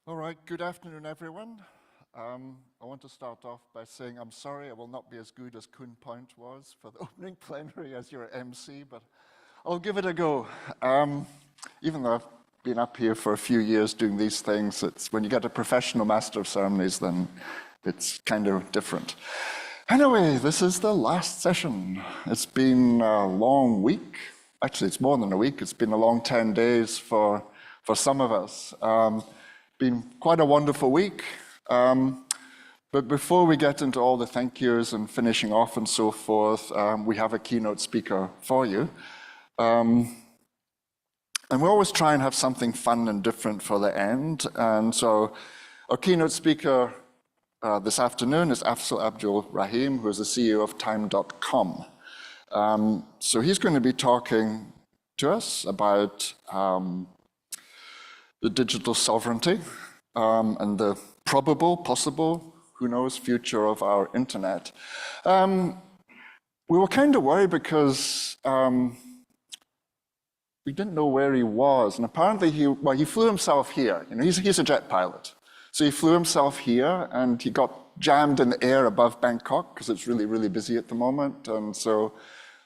All right, good afternoon, everyone. I want to start off by saying I'm sorry I will not be as good as Kuhn Point was for the opening plenary as your MC, but I'll give it a go. Even though I've been up here for a few years doing these things, it's when you get a professional master of ceremonies, then it's kind of different. Anyway, this is the last session. It's been a long week. Actually, it's more than a week. It's been a long 10 days for some of us. Been quite a wonderful week. But before we get into all the thank yous and finishing off and so forth, we have a keynote speaker for you. And we always try and have something fun and different for the end. And so our keynote speaker this afternoon is Afzal Abdul Rahim, who is the CEO of Time.com. So he's going to be talking to us about the digital sovereignty and the probable, possible, who knows, future of our internet. We were kind of worried because we didn't know where he was, and apparently he flew himself here. You know, he's a jet pilot, so he flew himself here, and he got jammed in the air above Bangkok because it's really, really busy at the moment, and so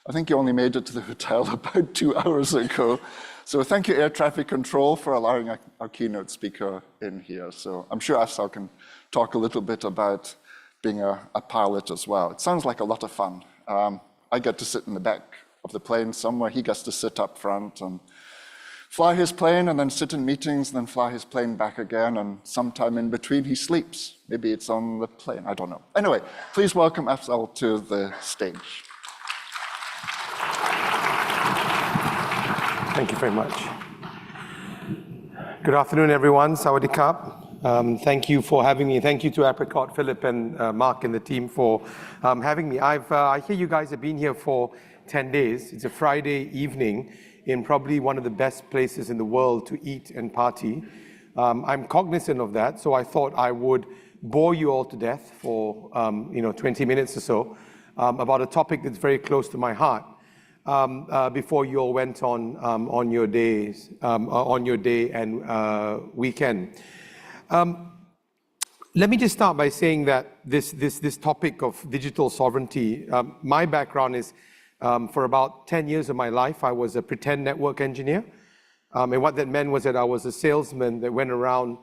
I think he only made it to the hotel about 2 hours ago. So thank you, Air Traffic Control, for allowing our keynote speaker in here. So I'm sure Afzal can talk a little bit about being a pilot as well. It sounds like a lot of fun. I get to sit in the back of the plane somewhere. He gets to sit up front and fly his plane and then sit in meetings and then fly his plane back again. And sometime in between, he sleeps. Maybe it's on the plane. I don't know. Anyway, please welcome Afzal to the stage. Thank you very much. Good afternoon, everyone. Sawadee Krap. Thank you for having me. Thank you to Apricot, Philip, and Mark and the team for having me. I hear you guys have been here for 10 days. It's a Friday evening in probably one of the best places in the world to eat and party. I'm cognizant of that, so I thought I would bore you all to death for 20 minutes or so about a topic that's very close to my heart. Before you all went on your day and weekend. Let me just start by saying that this topic of digital sovereignty, my background is for about 10 years of my life, I was a pretend network engineer. And what that meant was that I was a salesman that went around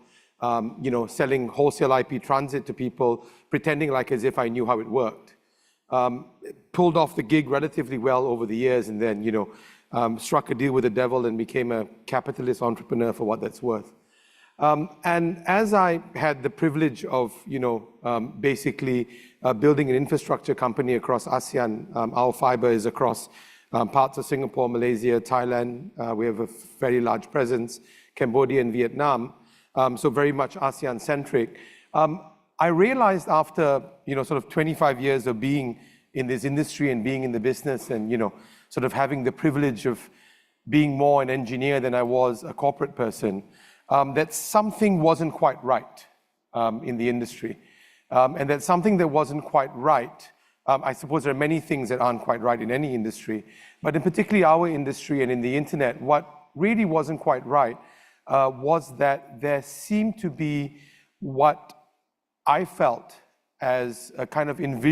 selling wholesale IP transit to people, pretending like as if I knew how it worked. Pulled off the gig relatively well over the years, and then struck a deal with the devil and became a capitalist entrepreneur for what that's worth. And as I had the privilege of basically building an infrastructure company across ASEAN, our fiber is across parts of Singapore, Malaysia, Thailand. We have a very large presence, Cambodia and Vietnam, so very much ASEAN centric. I realized after sort of 25 years of being in this industry and being in the business and sort of having the privilege of being more an engineer than I was a corporate person, that something wasn't quite right in the industry. And that something that wasn't quite right, I suppose there are many things that aren't quite right in any industry, but in particularly our industry and in the internet, what really wasn't quite right was that there seemed to be what I felt as a kind of an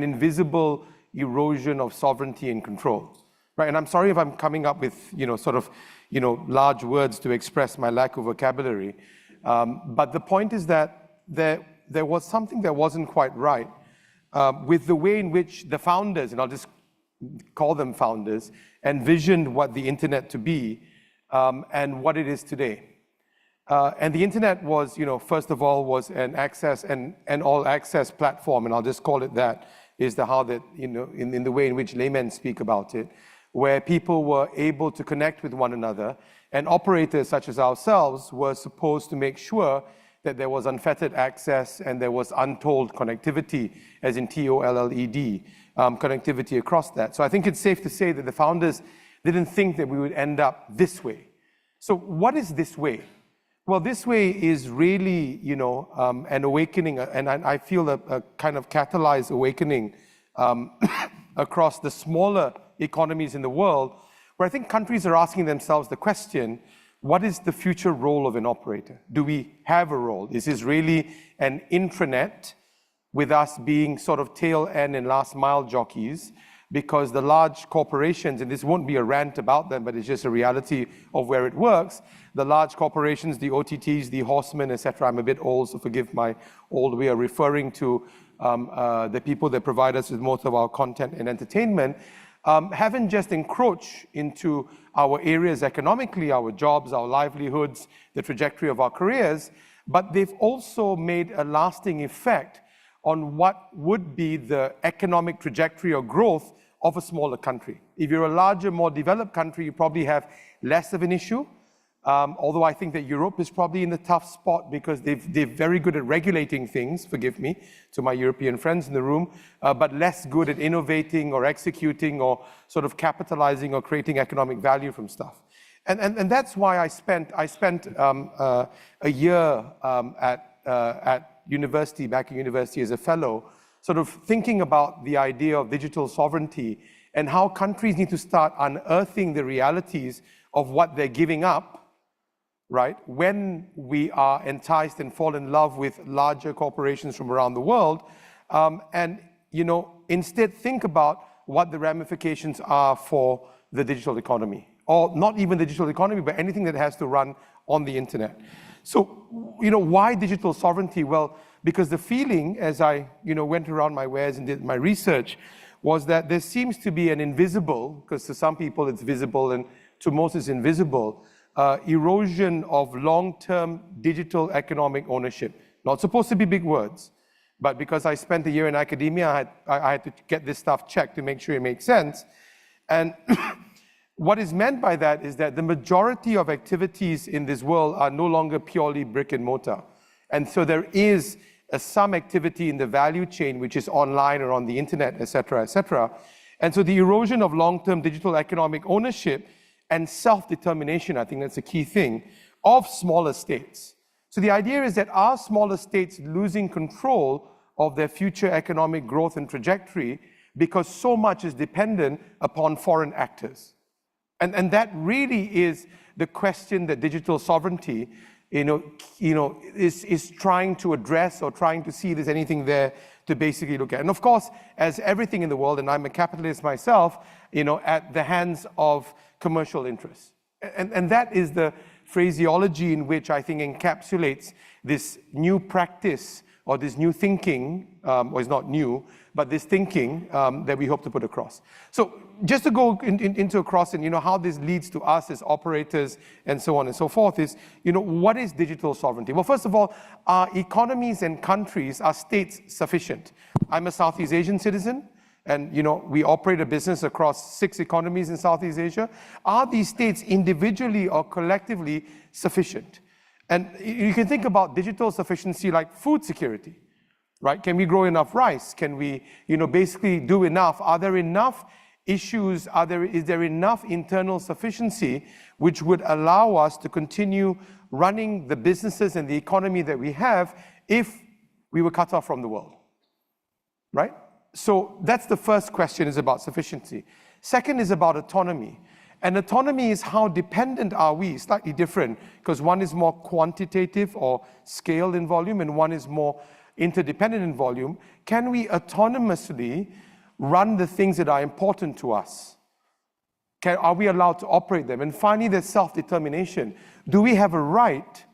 invisible erosion of sovereignty and control, right? And I'm sorry if I'm coming up with, large words to express my lack of vocabulary. But the point is that there was something that wasn't quite right with the way in which the founders, and I'll just call them founders, envisioned what the internet to be and what it is today. And the internet was, first of all, was an access and all access platform, and I'll just call it that, is how that, in the way in which laymen speak about it, where people were able to connect with one another, and operators such as ourselves were supposed to make sure that there was unfettered access and there was untold connectivity, as in TOLLED, connectivity across that. So I think it's safe to say that the founders didn't think that we would end up this way. So what is this way? Well, this way is really, an awakening, and I feel a kind of catalyzed awakening across the smaller economies in the world, where I think countries are asking themselves the question, what is the future role of an operator? Do we have a role? Is this really an intranet with us being sort of tail end and last mile jockeys? Because the large corporations, and this won't be a rant about them, but it's just a reality of where it works, the large corporations, the OTTs, the horsemen, etc. I'm a bit old, so forgive my old way of referring to the people that provide us with most of our content and entertainment, haven't just encroached into our areas economically, our jobs, our livelihoods, the trajectory of our careers, but they've also made a lasting effect on what would be the economic trajectory or growth of a smaller country. If you're a larger, more developed country, you probably have less of an issue. Although I think that Europe is probably in a tough spot because they're very good at regulating things, forgive me, to my European friends in the room, but less good at innovating or executing or sort of capitalizing or creating economic value from stuff. And that's why I spent a year at university, back in university as a fellow, sort of thinking about the idea of digital sovereignty and how countries need to start unearthing the realities of what they're giving up, right? When we are enticed and fall in love with larger corporations from around the world, and instead think about what the ramifications are for the digital economy, or not even the digital economy, but anything that has to run on the internet. So, why digital sovereignty? Well, because the feeling, as I, went around my wares and did my research, was that there seems to be an invisible, because to some people it's visible and to most it's invisible, erosion of long-term digital economic ownership. Not supposed to be big words, but because I spent a year in academia, I had to get this stuff checked to make sure it makes sense. And what is meant by that is that the majority of activities in this world are no longer purely brick and mortar. And so there is some activity in the value chain which is online or on the internet, et cetera, et cetera. And so the erosion of long-term digital economic ownership and self-determination, I think that's a key thing, of smaller states. So the idea is that are smaller states losing control of their future economic growth and trajectory because so much is dependent upon foreign actors? And that really is the question that digital sovereignty, is trying to address or trying to see if there's anything there to basically look at. And of course, as everything in the world, and I'm a capitalist myself, at the hands of commercial interests. And that is the phraseology in which I think encapsulates this new practice or this new thinking, or it's not new, but this thinking that we hope to put across. So just to go into across and how this leads to us as operators and so on and so forth is, what is digital sovereignty? Well, first of all, are economies and countries, are states sufficient? I'm a Southeast Asian citizen, and we operate a business across 6 economies in Southeast Asia. Are these states individually or collectively sufficient? And you can think about digital sufficiency like food security, right? Can we grow enough rice? Can we, basically do enough? Are there enough issues? Is there enough internal sufficiency which would allow us to continue running the businesses and the economy that we have if we were cut off from the world, right? So that's the first question, is about sufficiency. Second is about autonomy. And autonomy is how dependent are we, slightly different, because one is more quantitative or scaled in volume and one is more interdependent in volume. Can we autonomously run the things that are important to us? Are we allowed to operate them? And finally, there's self-determination. Do we have a right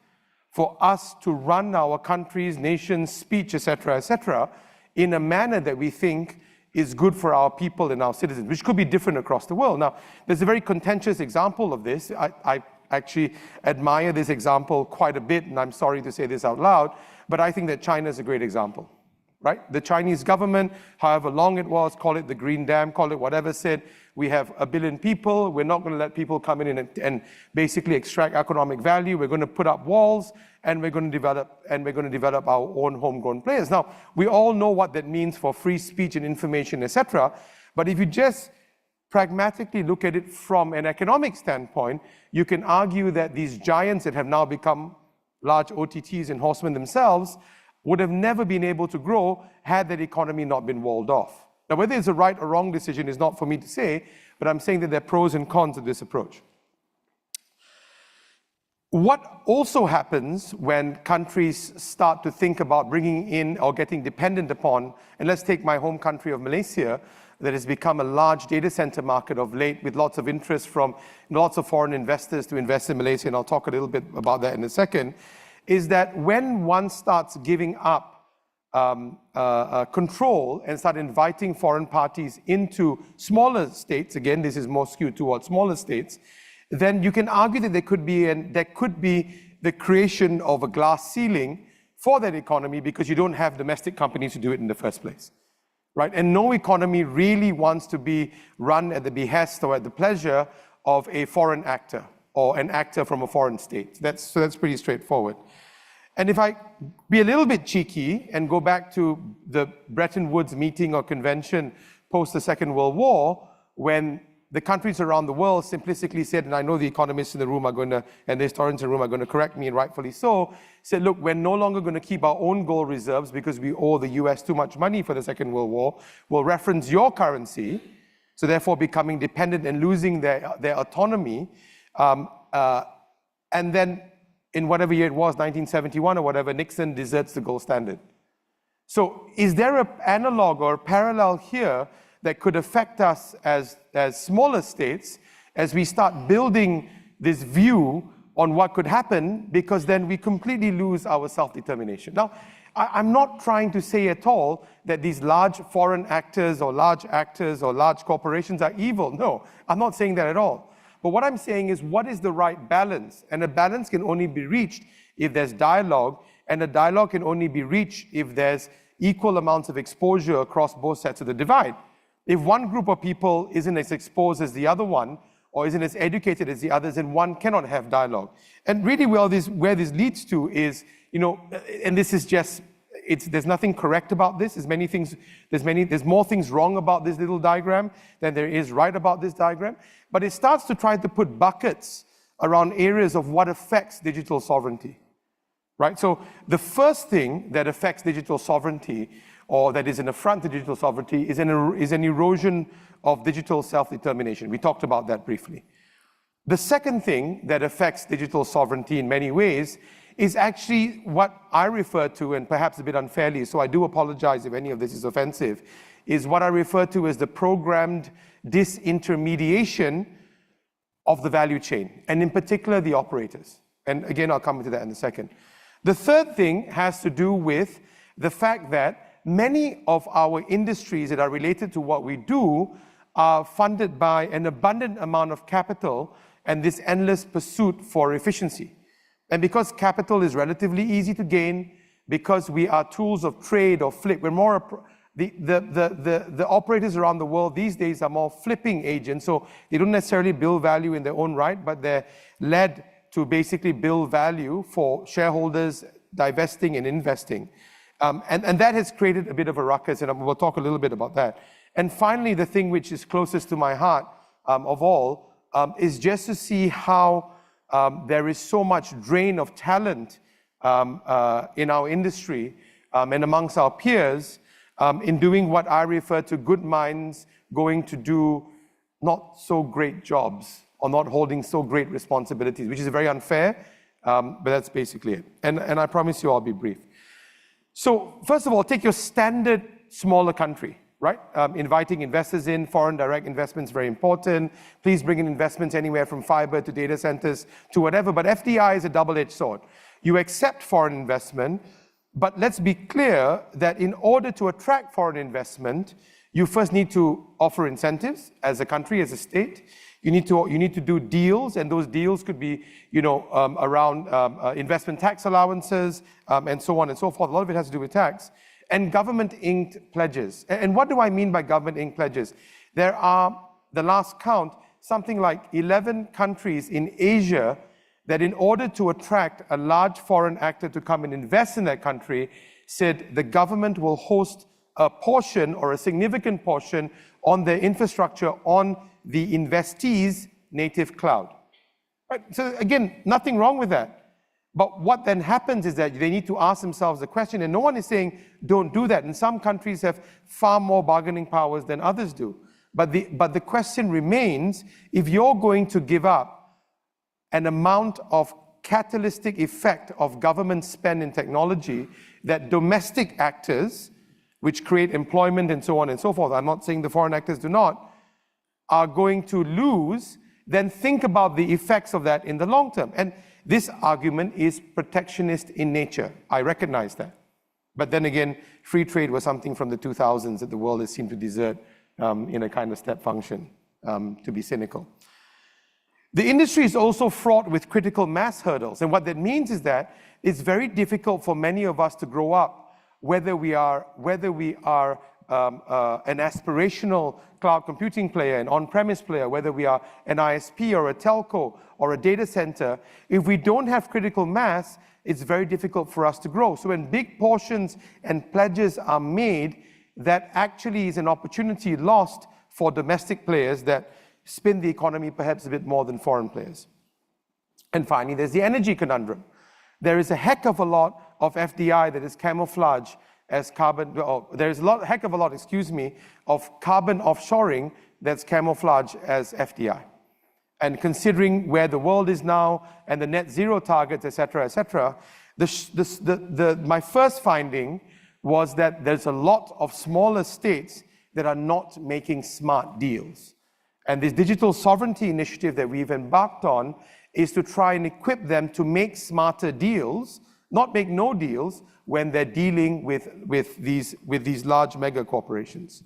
for us to run our countries, nations, speech, etc., in a manner that we think is good for our people and our citizens, which could be different across the world. Now, there's a very contentious example of this. I actually admire this example quite a bit, and I'm sorry to say this out loud, but I think that China is a great example, right? The Chinese government, however long it was, call it the Green Dam, call it whatever, said, we have 1 billion people, we're not going to let people come in and basically extract economic value, we're going to put up walls, and we're going to develop our own homegrown players. Now, we all know what that means for free speech and information, etc. But if you just pragmatically look at it from an economic standpoint, you can argue that these giants that have now become large OTTs and horsemen themselves would have never been able to grow had that economy not been walled off. Now, whether it's a right or wrong decision is not for me to say, but I'm saying that there are pros and cons of this approach. What also happens when countries start to think about bringing in or getting dependent upon, and let's take my home country of Malaysia, that has become a large data center market of late with lots of interest from lots of foreign investors to invest in Malaysia, and I'll talk a little bit about that in a second, is that when one starts giving up control and start inviting foreign parties into smaller states, again, this is more skewed towards smaller states, then you can argue that there could be the creation of a glass ceiling for that economy because you don't have domestic companies to do it in the first place, right? And no economy really wants to be run at the behest or at the pleasure of a foreign actor or an actor from a foreign state. So that's pretty straightforward. And if I be a little bit cheeky and go back to the Bretton Woods meeting or convention post the Second World War, when the countries around the world simplistically said, and I know the economists in the room are going to, and the historians in the room are going to correct me, and rightfully so, said, look, we're no longer going to keep our own gold reserves because we owe the US too much money for the Second World War. We'll reference your currency, so therefore becoming dependent and losing their autonomy. And then in whatever year it was, 1971 or whatever, Nixon deserts the gold standard. So is there an analog or a parallel here that could affect us as smaller states as we start building this view on what could happen, because then we completely lose our self-determination? Now, I'm not trying to say at all that these large foreign actors or large corporations are evil. No, I'm not saying that at all. But what I'm saying is, what is the right balance? And a balance can only be reached if there's dialogue, and a dialogue can only be reached if there's equal amounts of exposure across both sets of the divide. If one group of people isn't as exposed as the other one, or isn't as educated as the others, then one cannot have dialogue. And really where this leads to is, and this is just, there's nothing correct about this. There's more things wrong about this little diagram than there is right about this diagram. But it starts to try to put buckets around areas of what affects digital sovereignty, right? So the first thing that affects digital sovereignty, or that is an affront to digital sovereignty, is an erosion of digital self-determination. We talked about that briefly. The second thing that affects digital sovereignty in many ways is actually what I refer to, and perhaps a bit unfairly, so I do apologize if any of this is offensive, is what I refer to as the programmed disintermediation of the value chain, and in particular the operators. And again, I'll come into that in a second. The third thing has to do with the fact that many of our industries that are related to what we do are funded by an abundant amount of capital and this endless pursuit for efficiency. And because capital is relatively easy to gain, because we are tools of trade or flip, we're more, the operators around the world these days are more flipping agents, so they don't necessarily build value in their own right, but they're led to basically build value for shareholders divesting and investing. And that has created a bit of a ruckus, and we'll talk a little bit about that. And finally, the thing which is closest to my heart of all is just to see how there is so much drain of talent in our industry and amongst our peers in doing what I refer to good minds going to do not so great jobs or not holding so great responsibilities, which is very unfair, but that's basically it. And I promise you I'll be brief. So first of all, take your standard smaller country, right? Inviting investors in, foreign direct investments, very important. Please bring in investments anywhere from fiber to data centers to whatever, but FDI is a double-edged sword. You accept foreign investment, but let's be clear that in order to attract foreign investment, you first need to offer incentives as a country, as a state. You need to do deals, and those deals could be, around investment tax allowances and so on and so forth. A lot of it has to do with tax. And government-inked pledges. And what do I mean by government-inked pledges? There are, the last count, something like 11 countries in Asia that in order to attract a large foreign actor to come and invest in that country, said the government will host a portion or a significant portion on their infrastructure on the investee's native cloud. Right? So again, nothing wrong with that. But what then happens is that they need to ask themselves the question, and no one is saying don't do that. And some countries have far more bargaining powers than others do. But the question remains, if you're going to give up an amount of catalytic effect of government spend in technology that domestic actors, which create employment and so on and so forth, I'm not saying the foreign actors do not, are going to lose, then think about the effects of that in the long term. And this argument is protectionist in nature. I recognize that. But then again, free trade was something from the 2000s that the world has seemed to desert in a kind of step function, to be cynical. The industry is also fraught with critical mass hurdles. And what that means is that it's very difficult for many of us to grow up, whether we are an aspirational cloud computing player, an on-premise player, whether we are an ISP or a telco or a data center. If we don't have critical mass, it's very difficult for us to grow. So when big portions and pledges are made, that actually is an opportunity lost for domestic players that spin the economy perhaps a bit more than foreign players. And finally, there's the energy conundrum. There is a heck of a lot of FDI that is camouflaged as carbon, there's a heck of a lot, of carbon offshoring that's camouflaged as FDI. And considering where the world is now and the net zero targets, et cetera, my first finding was that there's a lot of smaller states that are not making smart deals. And this digital sovereignty initiative that we've embarked on is to try and equip them to make smarter deals, not make no deals, when they're dealing with these large mega corporations.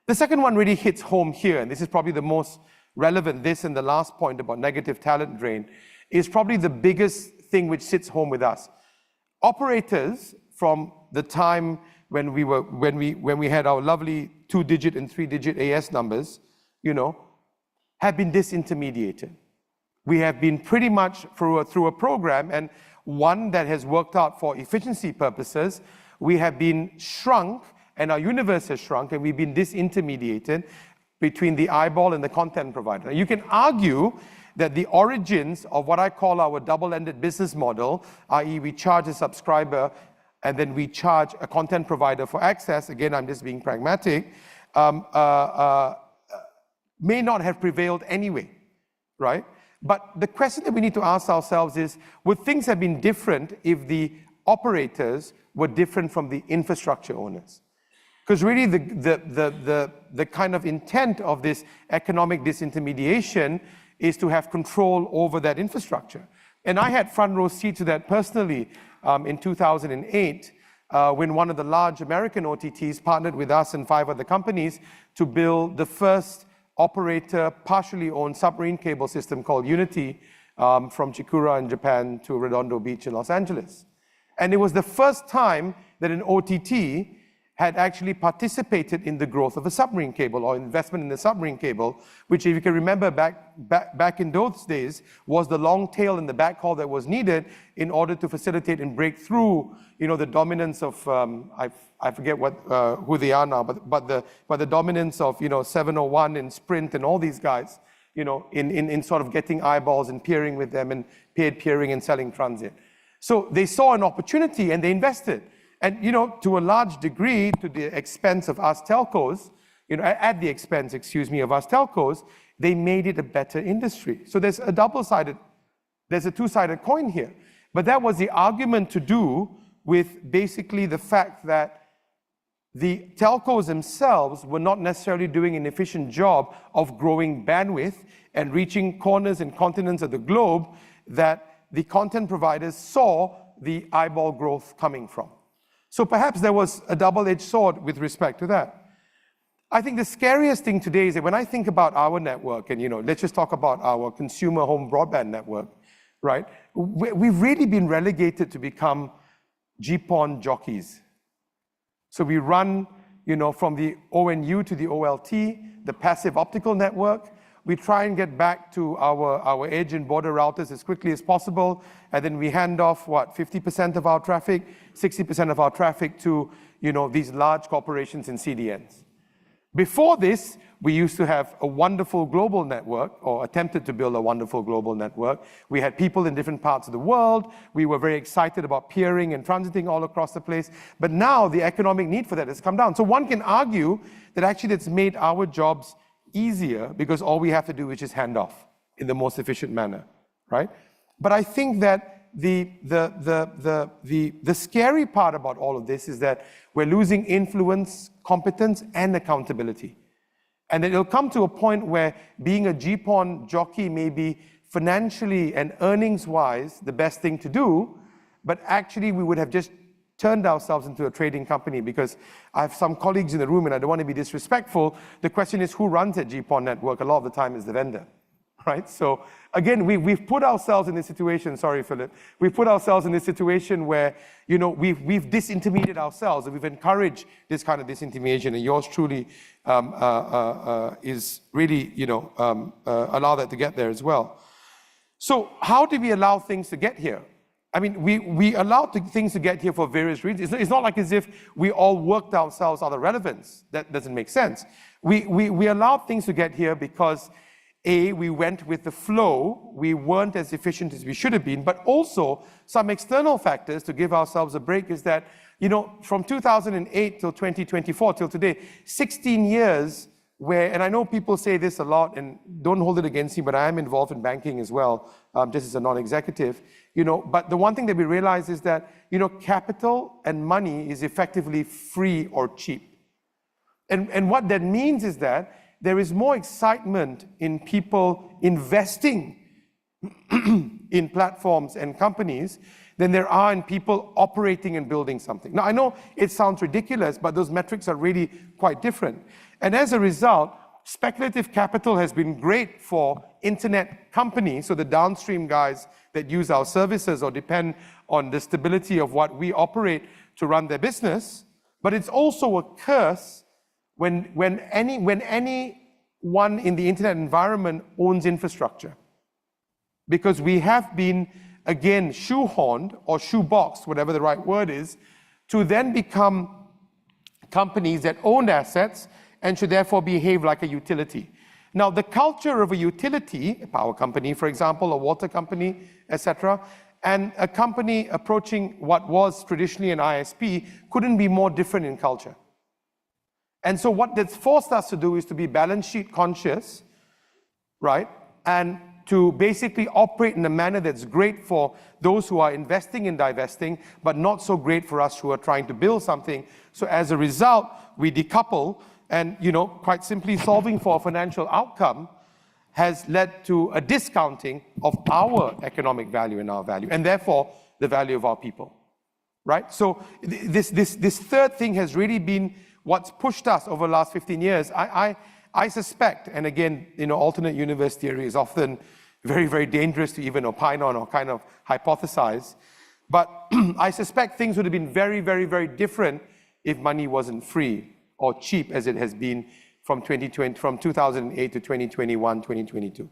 The second one really hits home here, and this is probably the most relevant, this and the last point about negative talent drain, is probably the biggest thing which sits home with us. Operators, from the time when we had our lovely 2-digit and 3-digit AS numbers, have been disintermediated. We have been pretty much through a program, and one that has worked out for efficiency purposes. We have been shrunk, and our universe has shrunk, and we've been disintermediated between the eyeball and the content provider. Now, you can argue that the origins of what I call our double-ended business model, i.e. we charge a subscriber and then we charge a content provider for access, again, I'm just being pragmatic, may not have prevailed anyway, right? But the question that we need to ask ourselves is, would things have been different if the operators were different from the infrastructure owners? Because really the kind of intent of this economic disintermediation is to have control over that infrastructure. And I had front row seat to that personally in 2008, when one of the large American OTTs partnered with us and 5 other companies to build the first operator, partially owned submarine cable system called Unity from Chikura in Japan to Redondo Beach in Los Angeles. And it was the first time that an OTT had actually participated in the growth of a submarine cable or investment in the submarine cable, which, if you can remember back in those days, was the long tail and the backhaul that was needed in order to facilitate and break through, the dominance of, I forget who they are now, but the dominance of, 701 and Sprint and all these guys, in sort of getting eyeballs and peering with them and paid peering and selling transit. So they saw an opportunity and they invested. And, to a large degree, to the expense of us telcos, at the expense, of us telcos, they made it a better industry. So there's a two-sided coin here. But that was the argument to do with basically the fact that the telcos themselves were not necessarily doing an efficient job of growing bandwidth and reaching corners and continents of the globe that the content providers saw the eyeball growth coming from. So perhaps there was a double-edged sword with respect to that. I think the scariest thing today is that when I think about our network, and let's just talk about our consumer home broadband network, right? We've really been relegated to become GPON jockeys. So we run, from the ONU to the OLT, the passive optical network. We try and get back to our edge and border routers as quickly as possible, and then we hand off, 50% of our traffic, 60% of our traffic to, these large corporations and CDNs. Before this, we used to have a wonderful global network, or attempted to build a wonderful global network. We had people in different parts of the world. We were very excited about peering and transiting all across the place. But now the economic need for that has come down. So one can argue that actually that's made our jobs easier because all we have to do is just hand off in the most efficient manner, right? But I think that the scary part about all of this is that we're losing influence, competence, and accountability. And then it'll come to a point where being a GPON jockey may be financially and earnings-wise the best thing to do, but actually we would have just turned ourselves into a trading company, because I have some colleagues in the room and I don't want to be disrespectful. The question is, who runs a GPON network? A lot of the time is the vendor, right? So again, we've put ourselves in this situation, sorry, Philip, we've put ourselves in this situation where, we've disintermediated ourselves, and we've encouraged this kind of disintermediation, and yours truly is really, allow that to get there as well. So how do we allow things to get here? I mean, we allow things to get here for various reasons. It's not like as if we all worked ourselves out of relevance. That doesn't make sense. We allowed things to get here because, A, we went with the flow. We weren't as efficient as we should have been, but also some external factors to give ourselves a break is that, from 2008 till 2024 till today, 16 years where, and I know people say this a lot, and don't hold it against me, but I am involved in banking as well, just as a non-executive, but the one thing that we realize is that, capital and money is effectively free or cheap. And what that means is that there is more excitement in people investing in platforms and companies than there are in people operating and building something. Now, I know it sounds ridiculous, but those metrics are really quite different. And as a result, speculative capital has been great for internet companies, so the downstream guys that use our services or depend on the stability of what we operate to run their business. But it's also a curse when anyone in the internet environment owns infrastructure. Because we have been, again, shoehorned or shoeboxed, whatever the right word is, to then become companies that own assets and should therefore behave like a utility. Now, the culture of a utility, a power company, for example, a water company, etc., and a company approaching what was traditionally an ISP couldn't be more different in culture. And so what that's forced us to do is to be balance sheet conscious, right? And to basically operate in a manner that's great for those who are investing and divesting, but not so great for us who are trying to build something. So as a result, we decouple, and quite simply solving for a financial outcome has led to a discounting of our economic value and our value, and therefore the value of our people, right? So this third thing has really been what's pushed us over the last 15 years. I suspect, and again, alternate universe theory is often very, very dangerous to even opine on or kind of hypothesize, but I suspect things would have been very, very, very different if money wasn't free or cheap as it has been from 2008 to 2021, 2022,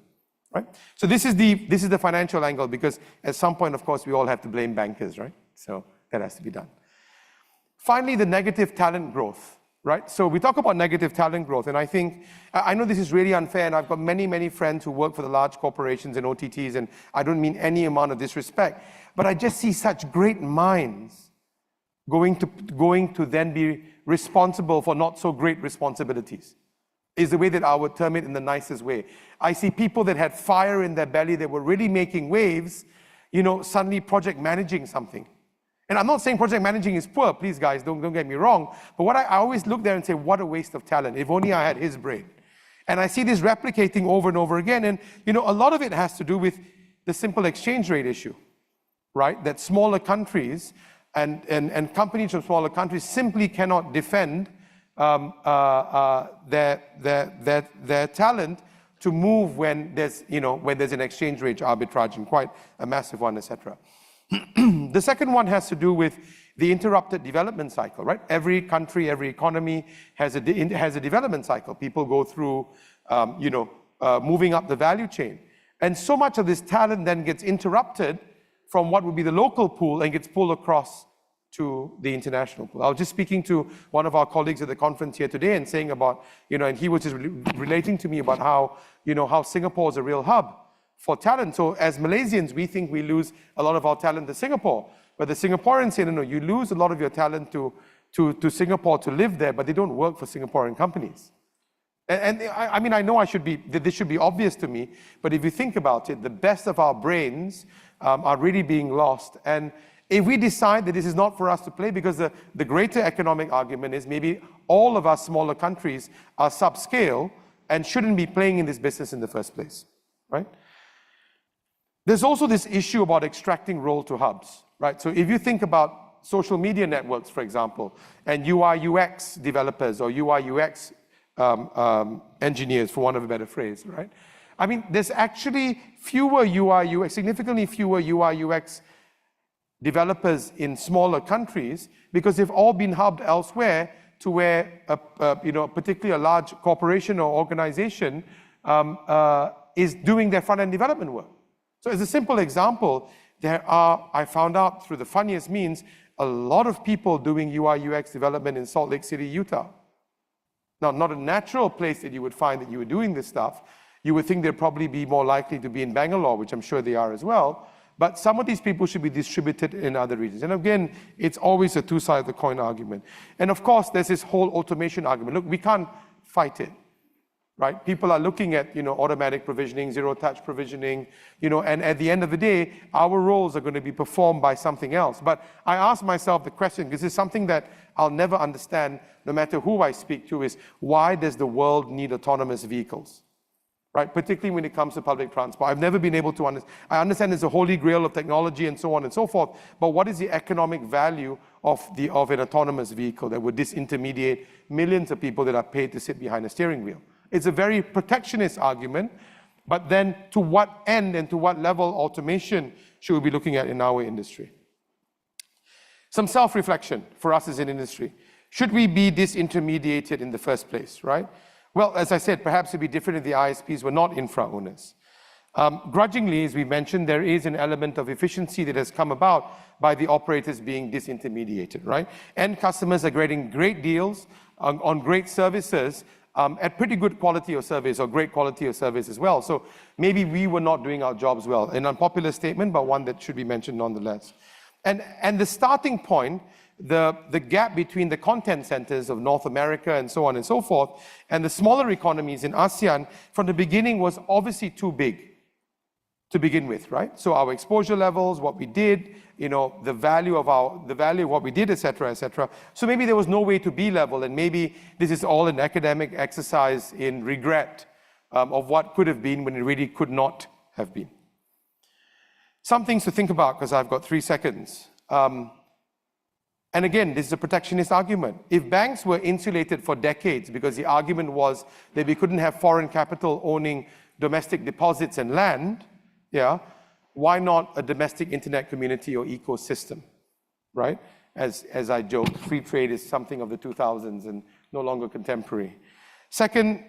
right? So this is the financial angle, because at some point, of course, we all have to blame bankers, right? So that has to be done. Finally, the negative talent growth, right? So we talk about negative talent growth, and I know this is really unfair, and I've got many, many friends who work for the large corporations and OTTs, and I don't mean any amount of disrespect, but I just see such great minds going to then be responsible for not so great responsibilities, is the way that I would term it in the nicest way. I see people that had fire in their belly, that were really making waves, suddenly project managing something. And I'm not saying project managing is poor, please guys, don't get me wrong, but what I always look there and say, what a waste of talent, if only I had his brain. And I see this replicating over and over again, and a lot of it has to do with the simple exchange rate issue, right? That smaller countries and companies from smaller countries simply cannot defend their talent to move when there's an exchange rate arbitrage, and quite a massive one, etc. The second one has to do with the interrupted development cycle, right? Every country, every economy has a development cycle. People go through, moving up the value chain. And so much of this talent then gets interrupted from what would be the local pool and gets pulled across to the international pool. I was just speaking to one of our colleagues at the conference here today and saying about, and he was just relating to me about how Singapore is a real hub for talent. So as Malaysians, we think we lose a lot of our talent to Singapore. But the Singaporeans say, no, you lose a lot of your talent to Singapore to live there, but they don't work for Singaporean companies. And I know this should be obvious to me, but if you think about it, the best of our brains are really being lost. And if we decide that this is not for us to play, because the greater economic argument is maybe all of our smaller countries are subscale and shouldn't be playing in this business in the first place, right? There's also this issue about extracting role to hubs, right? So if you think about social media networks, for example, and UI UX developers or UI UX engineers, for want of a better phrase, right? I mean, there's actually significantly fewer UI UX developers in smaller countries because they've all been hubbed elsewhere to where particularly a large corporation or organization is doing their front-end development work. So as a simple example, I found out through the funniest means, a lot of people doing UI UX development in Salt Lake City, Utah. Now, not a natural place that you would find that you were doing this stuff. You would think they'd probably be more likely to be in Bangalore, which I'm sure they are as well. But some of these people should be distributed in other regions. And again, it's always a two-sided of the coin argument. And of course, there's this whole automation argument. Look, we can't fight it, right? People are looking at, automatic provisioning, zero-touch provisioning, and at the end of the day, our roles are going to be performed by something else. But I ask myself the question, because it's something that I'll never understand, no matter who I speak to, is why does the world need autonomous vehicles? Right? Particularly when it comes to public transport. I've never been able to understand. I understand it's a holy grail of technology and so on and so forth, but what is the economic value of an autonomous vehicle that would disintermediate millions of people that are paid to sit behind a steering wheel? It's a very protectionist argument, but then to what end and to what level automation should we be looking at in our industry? Some self-reflection for us as an industry. Should we be disintermediated in the first place, right? Well, as I said, perhaps it'd be different if the ISPs were not infra owners. Grudgingly, as we mentioned, there is an element of efficiency that has come about by the operators being disintermediated, right? End customers are getting great deals on great services at pretty good quality of service or great quality of service as well. So maybe we were not doing our jobs well. An unpopular statement, but one that should be mentioned nonetheless. And the starting point, the gap between the content centers of North America and so on and so forth, and the smaller economies in ASEAN from the beginning was obviously too big to begin with, right? So our exposure levels, what we did, the value of what we did, et cetera, et cetera. So maybe there was no way to be level, and maybe this is all an academic exercise in regret of what could have been when it really could not have been. Some things to think about, because I've got 3 seconds. And again, this is a protectionist argument. If banks were insulated for decades because the argument was that we couldn't have foreign capital owning domestic deposits and land, why not a domestic internet community or ecosystem, right? As I joke, free trade is something of the 2000s and no longer contemporary. Second,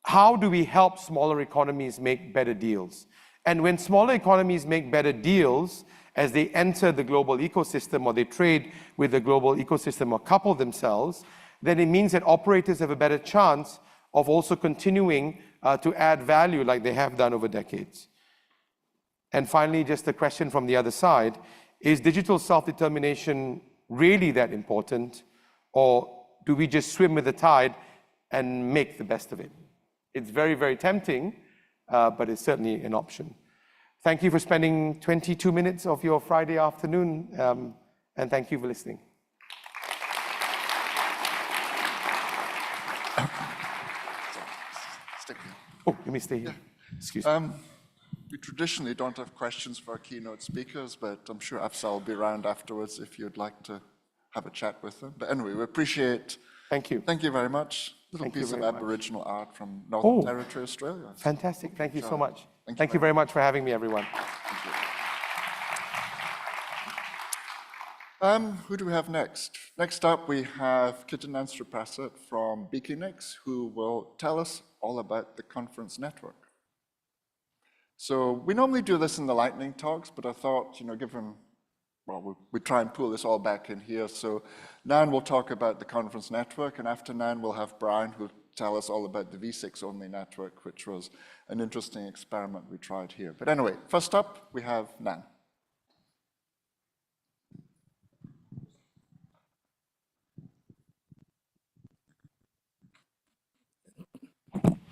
how do we help smaller economies make better deals? And when smaller economies make better deals, as they enter the global ecosystem or they trade with the global ecosystem or couple themselves, then it means that operators have a better chance of also continuing to add value like they have done over decades. And finally, just a question from the other side, is digital self-determination really that important, or do we just swim with the tide and make the best of it? It's very, very tempting, but it's certainly an option. Thank you for spending 22 minutes of your Friday afternoon, and thank you for listening. Stick here. Oh, let me stay here. Yeah. Excuse me. We traditionally don't have questions for our keynote speakers, but I'm sure Afsal will be around afterwards if you'd like to have a chat with them. But anyway, we appreciate. Thank you. Thank you very much. Little Thank piece you of very much. Aboriginal art from Northern Territory, Australia. Fantastic. Thank you so much. Thank you very much for having me, everyone. Who do we have next? Next up, we have Kitten Anstruprasad from Beakinix, who will tell us all about the conference network. So we normally do this in the lightning talks, but I thought, given, we try and pull this all back in here. So Nan will talk about the conference network, and after Nan, we'll have Brian, who'll tell us all about the V6 only network, which was an interesting experiment we tried here. But anyway, first up, we have Nan.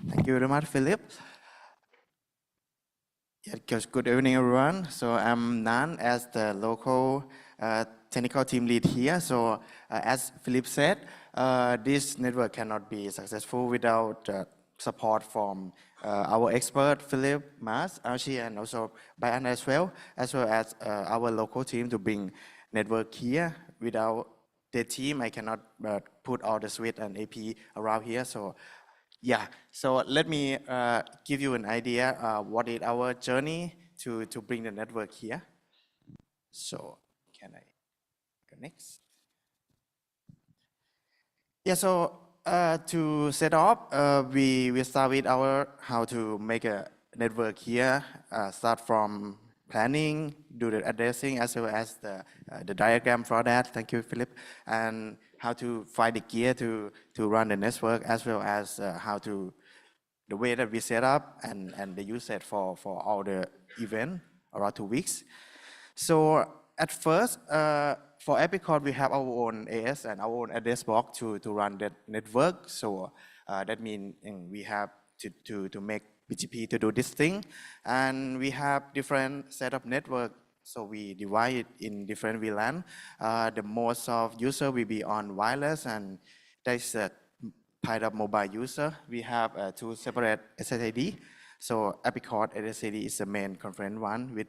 Thank you very much, Philip. Yeah, good evening, everyone. So I'm Nan as the local technical team lead here. So as Philip said, this network cannot be successful without support from our expert, Philip, Mas, Archie, and also Bayan as well as our local team to bring network here. Without the team, I cannot put all the suite and AP around here. So yeah, so let me give you an idea what is our journey to bring the network here. So can I go next? Yeah, so to set up, we start with our how to make a network here. Start from planning, do the addressing as well as the diagram for that. Thank you, Philip. And how to find the gear to run the network as well as how to the way that we set up and the usage for all the event around 2 weeks. So at first, for Epicor, we have our own AS and our own address box to run that network. So that means we have to make BGP to do this thing. And we have different set of network. So we divide it in different VLAN. The most of user will be on wireless, and that's a type of mobile user. We have two separate SSID. So Epicor SSID is the main conference one with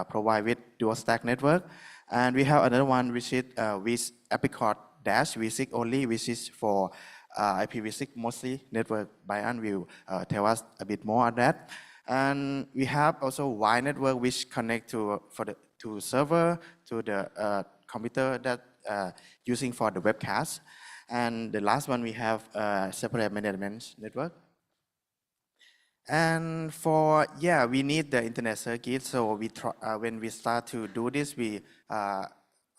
provide with dual stack network. And we have another one which is with Epicor Dash V6 only, which is for IPv6 mostly network. Bayan will tell us a bit more on that. And we have also Y network which connect to server to the computer that using for the webcast. And the last one we have a separate management network. And we need the internet circuit. So we try, when we start to do this, we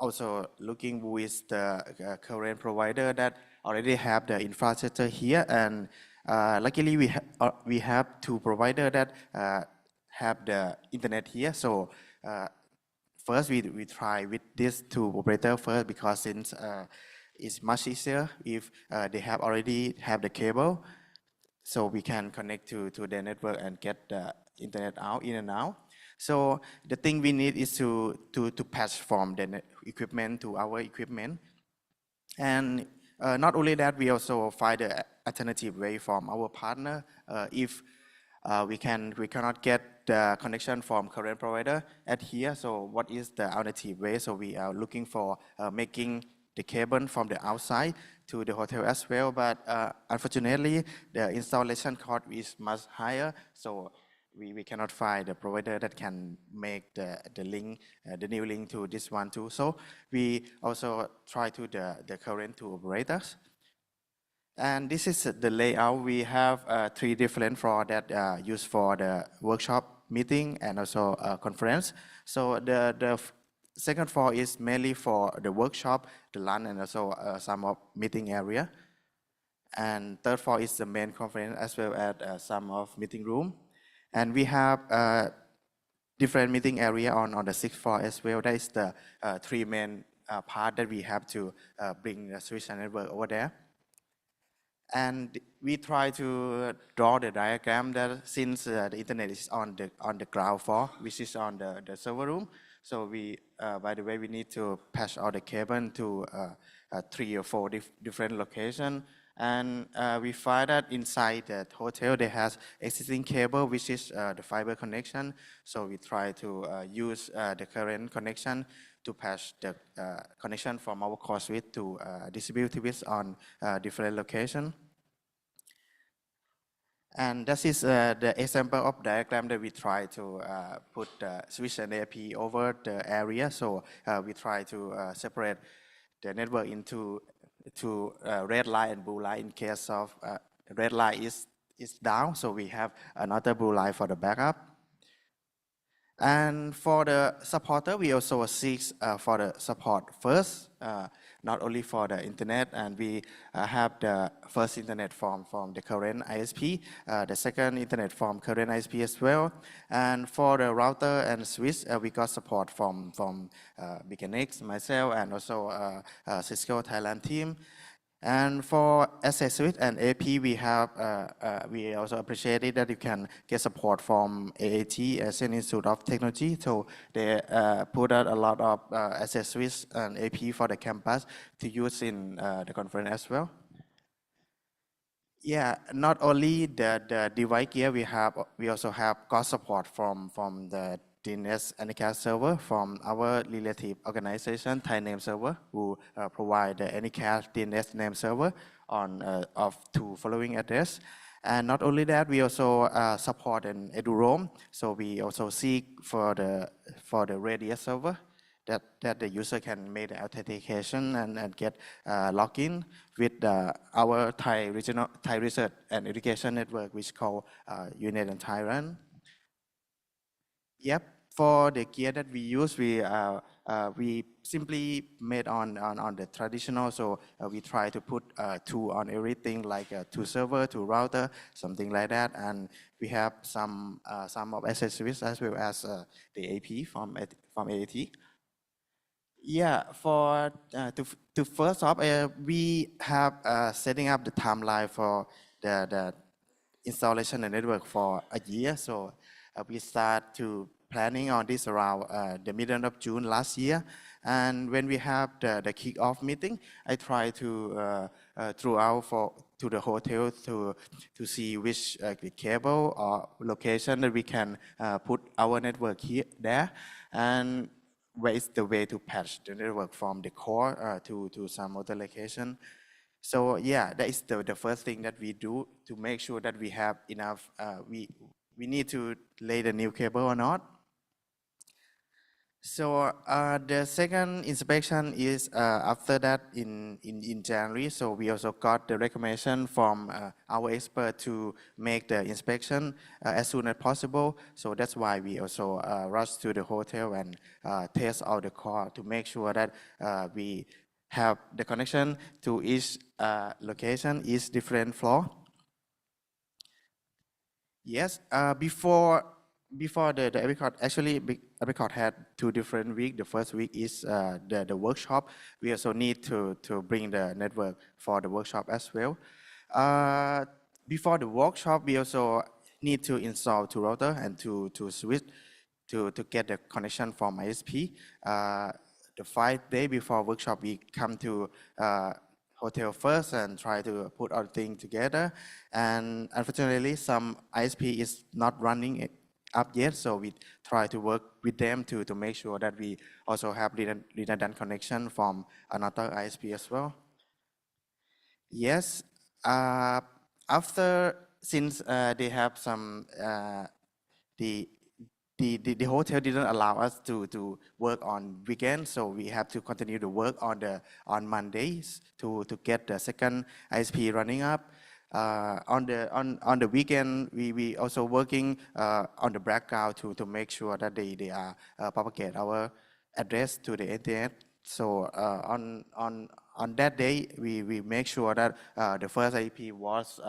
also looking with the current provider that already have the infrastructure here. And luckily we have two provider that have the internet here. So first we try with these two operator first because since it's much easier if they have already have the cable. So we can connect to their network and get the internet out in and out. So the thing we need is to patch from the equipment to our equipment. And not only that, we also find an alternative way from our partner. If we cannot get the connection from current provider at here, so what is the alternative way? So we are looking for making the cable from the outside to the hotel as well, but unfortunately the installation cost is much higher, so we cannot find the provider that can make the link, the new link to this one too. So we also try to the current two operators. And this is the layout. We have 3 different floors that used for the workshop, meeting, and also conference. So the second floor is mainly for the workshop, the LAN, and also some of meeting area. And third floor is the main conference as well as some of meeting room. And we have different meeting area on the 6th floor as well. That is the 3 main part that we have to bring the switch and network over there. And we try to draw the diagram that since the internet is on the ground floor, which is on the server room. So we, by the way, we need to patch all the cable to 3 or 4 different locations. And we find that inside the hotel, there has existing cable, which is the fiber connection. So we try to use the current connection to patch the connection from our core switch to distributed switch on different locations. And this is the example of diagram that we try to put the switch and AP over the area. So we try to separate the network into red line and blue line in case of red line is down. So we have another blue line for the backup. And for the supporter, we also seek for the support first, not only for the internet, and we have the first internet from the current ISP, the second internet from current ISP as well. And for the router and switch, we got support from Beaconix, myself, and also Cisco Thailand team. And for access switch and AP, we also appreciate it that you can get support from AAT, Asian Institute of Technology. So they put out a lot of access switch and AP for the campus to use in the conference as well. Yeah, not only the device gear, we also have cost support from the DNS Anycast server from our relative organization, Thai Name Server, who provide the Anycast DNS name server on of two following address. And not only that, we also support an EduRoam. So we also seek for the Radius server that the user can make the authentication and get login with our Thai Research and Education Network, which is called UNED and Thailand. Yep, for the gear that we use, we simply made on the traditional. So we try to put two on everything, like two server, two router, something like that. And we have some of accessories as well as the AP from AAT. Yeah, for to first off, we have setting up the timeline for the installation and network for a year. So we start to planning on this around the middle of June last year. And when we have the kick-off meeting, I try to throughout to the hotel to see which cable or location that we can put our network there. And where is the way to patch the network from the core to some other location. So yeah, that is the first thing that we do to make sure that we have enough. We need to lay the new cable or not. So the second inspection is after that in January. So we also got the recommendation from our expert to make the inspection as soon as possible. So that's why we also rush to the hotel and test out the core to make sure that we have the connection to each location, each different floor. Yes, before the Epicot, actually Epicot had 2 different weeks. The first week is the workshop. We also need to bring the network for the workshop as well. Before the workshop, we also need to install 2 router and to switch to get the connection from ISP. The 5 days before workshop, we come to hotel first and try to put all things together. And unfortunately, some ISP is not running up yet, so we try to work with them to make sure that we also have redundant connection from another ISP as well. Yes, since they have some the hotel didn't allow us to work on weekends, so we have to continue to work on Mondays to get the second ISP running up. On the weekend, we also working on the background to make sure that they are propagate our address to the internet. So on that day, we make sure that the first ISP was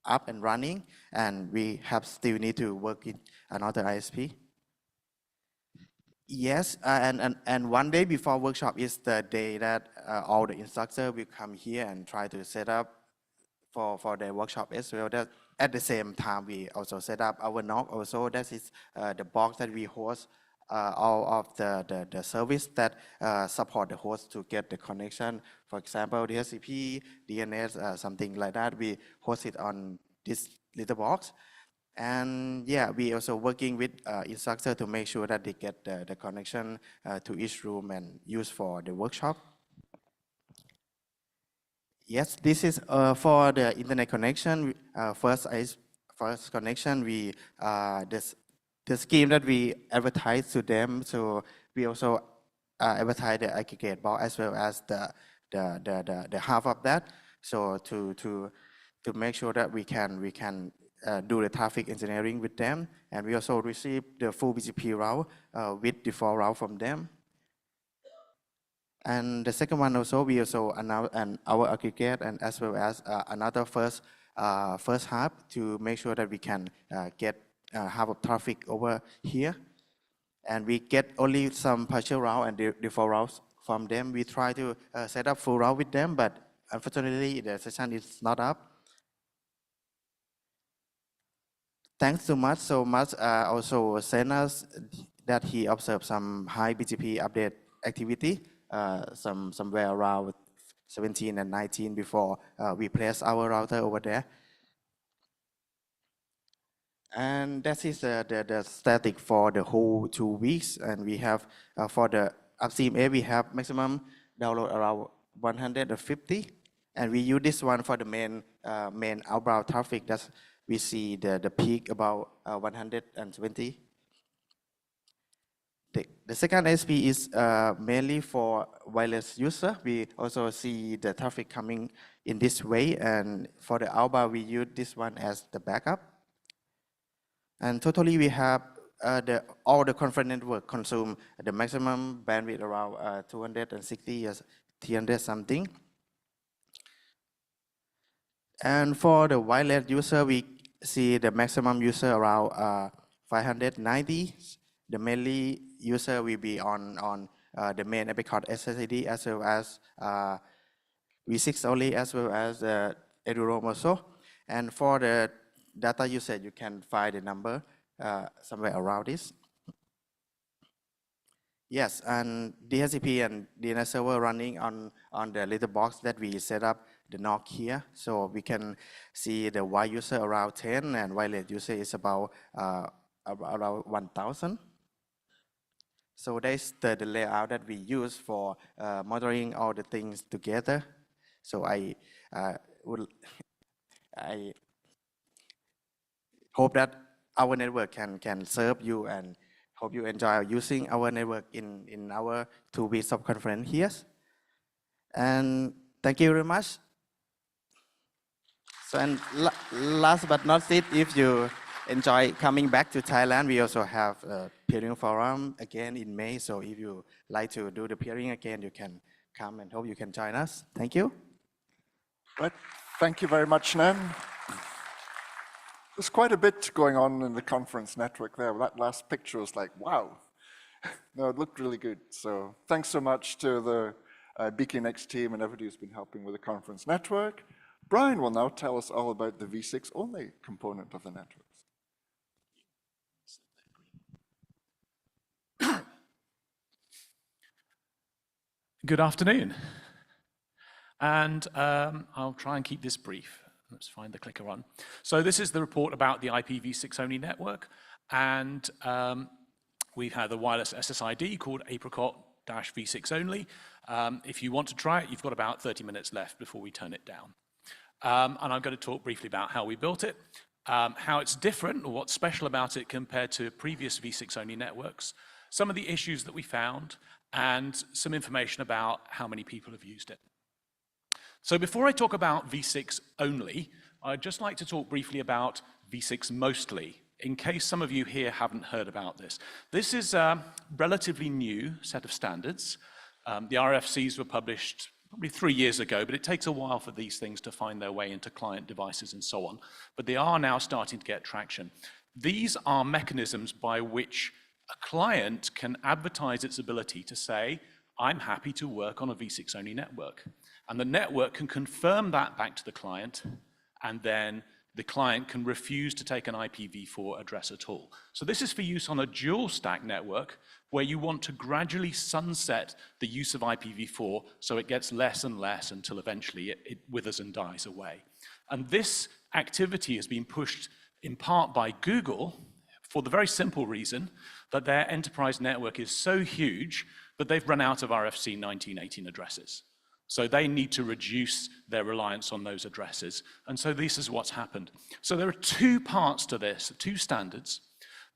up and running, and we have still need to work in another ISP. Yes, and one day before workshop is the day that all the instructors will come here and try to set up for the workshop as well. That at the same time we also set up our NOC also. That is the box that we host all of the service that support the host to get the connection. For example, DHCP, DNS, something like that. We host it on this little box. And yeah, we also working with instructor to make sure that they get the connection to each room and use for the workshop. Yes, this is for the internet connection. First connection, the scheme that we advertise to them. So we also advertise the aggregate box as well as the half of that. So to make sure that we can do the traffic engineering with them, and we also receive the full BGP route with default route from them. And the second one also, we also announce our aggregate and as well as another first hub to make sure that we can get half of traffic over here. And we get only some partial route and default routes from them. We try to set up full route with them, but unfortunately, the session is not up. Thanks so much. Also sent us that he observed some high BGP update activity, somewhere around 17 and 19 before we place our router over there. And that is the static for the whole 2 weeks. And we have, for the upstream A, we have maximum download around 150. And we use this one for the main outbound traffic. That's, we see the peak about 120. The second SP is mainly for wireless user. We also see the traffic coming in this way. And for the outbound, we use this one as the backup. And totally, we have all the conference network consume the maximum bandwidth around 260 or 300 something. And for the wireless user, we see the maximum user around 590. The mainly user will be on the main epic called SSID, as well as V6 only, as well as Eduroam also. And for the data usage, you can find the number somewhere around this. Yes, and DHCP and DNS server running on the little box that we set up, the NOC here. So we can see the wire user around 10 and wireless user is about around 1,000. So that's the layout that we use for monitoring all the things together. So I hope that our network can serve you, and hope you enjoy using our network in our 2 weeks of conference here. And thank you very much. So, and last but not least, if you enjoy coming back to Thailand, we also have a peering forum again in May. So if you like to do the peering again, you can come, and hope you can join us. Thank you. Right. Thank you very much, Nan. There's quite a bit going on in the conference network there. That last picture was like, wow. No, it looked really good. So thanks so much to the BKNX team and everybody who's been helping with the conference network. Brian will now tell us all about the V6 only component of the networks. Good afternoon. And I'll try and keep this brief. Let's find the clicker on. So this is the report about the IPv6 only network. And we've had the wireless SSID called apricot-v6 only. If you want to try it, you've got about 30 minutes left before we turn it down. And I'm going to talk briefly about how we built it, how it's different, or what's special about it compared to previous v6 only networks, some of the issues that we found, and some information about how many people have used it. So before I talk about v6 only, I'd just like to talk briefly about v6 mostly, in case some of you here haven't heard about this. This is a relatively new set of standards. The RFCs were published probably 3 years ago, but it takes a while for these things to find their way into client devices and so on. But they are now starting to get traction. These are mechanisms by which a client can advertise its ability to say, I'm happy to work on a v6 only network. And the network can confirm that back to the client, and then the client can refuse to take an IPv4 address at all. So this is for use on a dual stack network where you want to gradually sunset the use of IPv4 so it gets less and less until eventually it withers and dies away. And this activity has been pushed in part by Google for the very simple reason that their enterprise network is so huge that they've run out of RFC 1918 addresses. So they need to reduce their reliance on those addresses. And so this is what's happened. So there are 2 parts to this, 2 standards.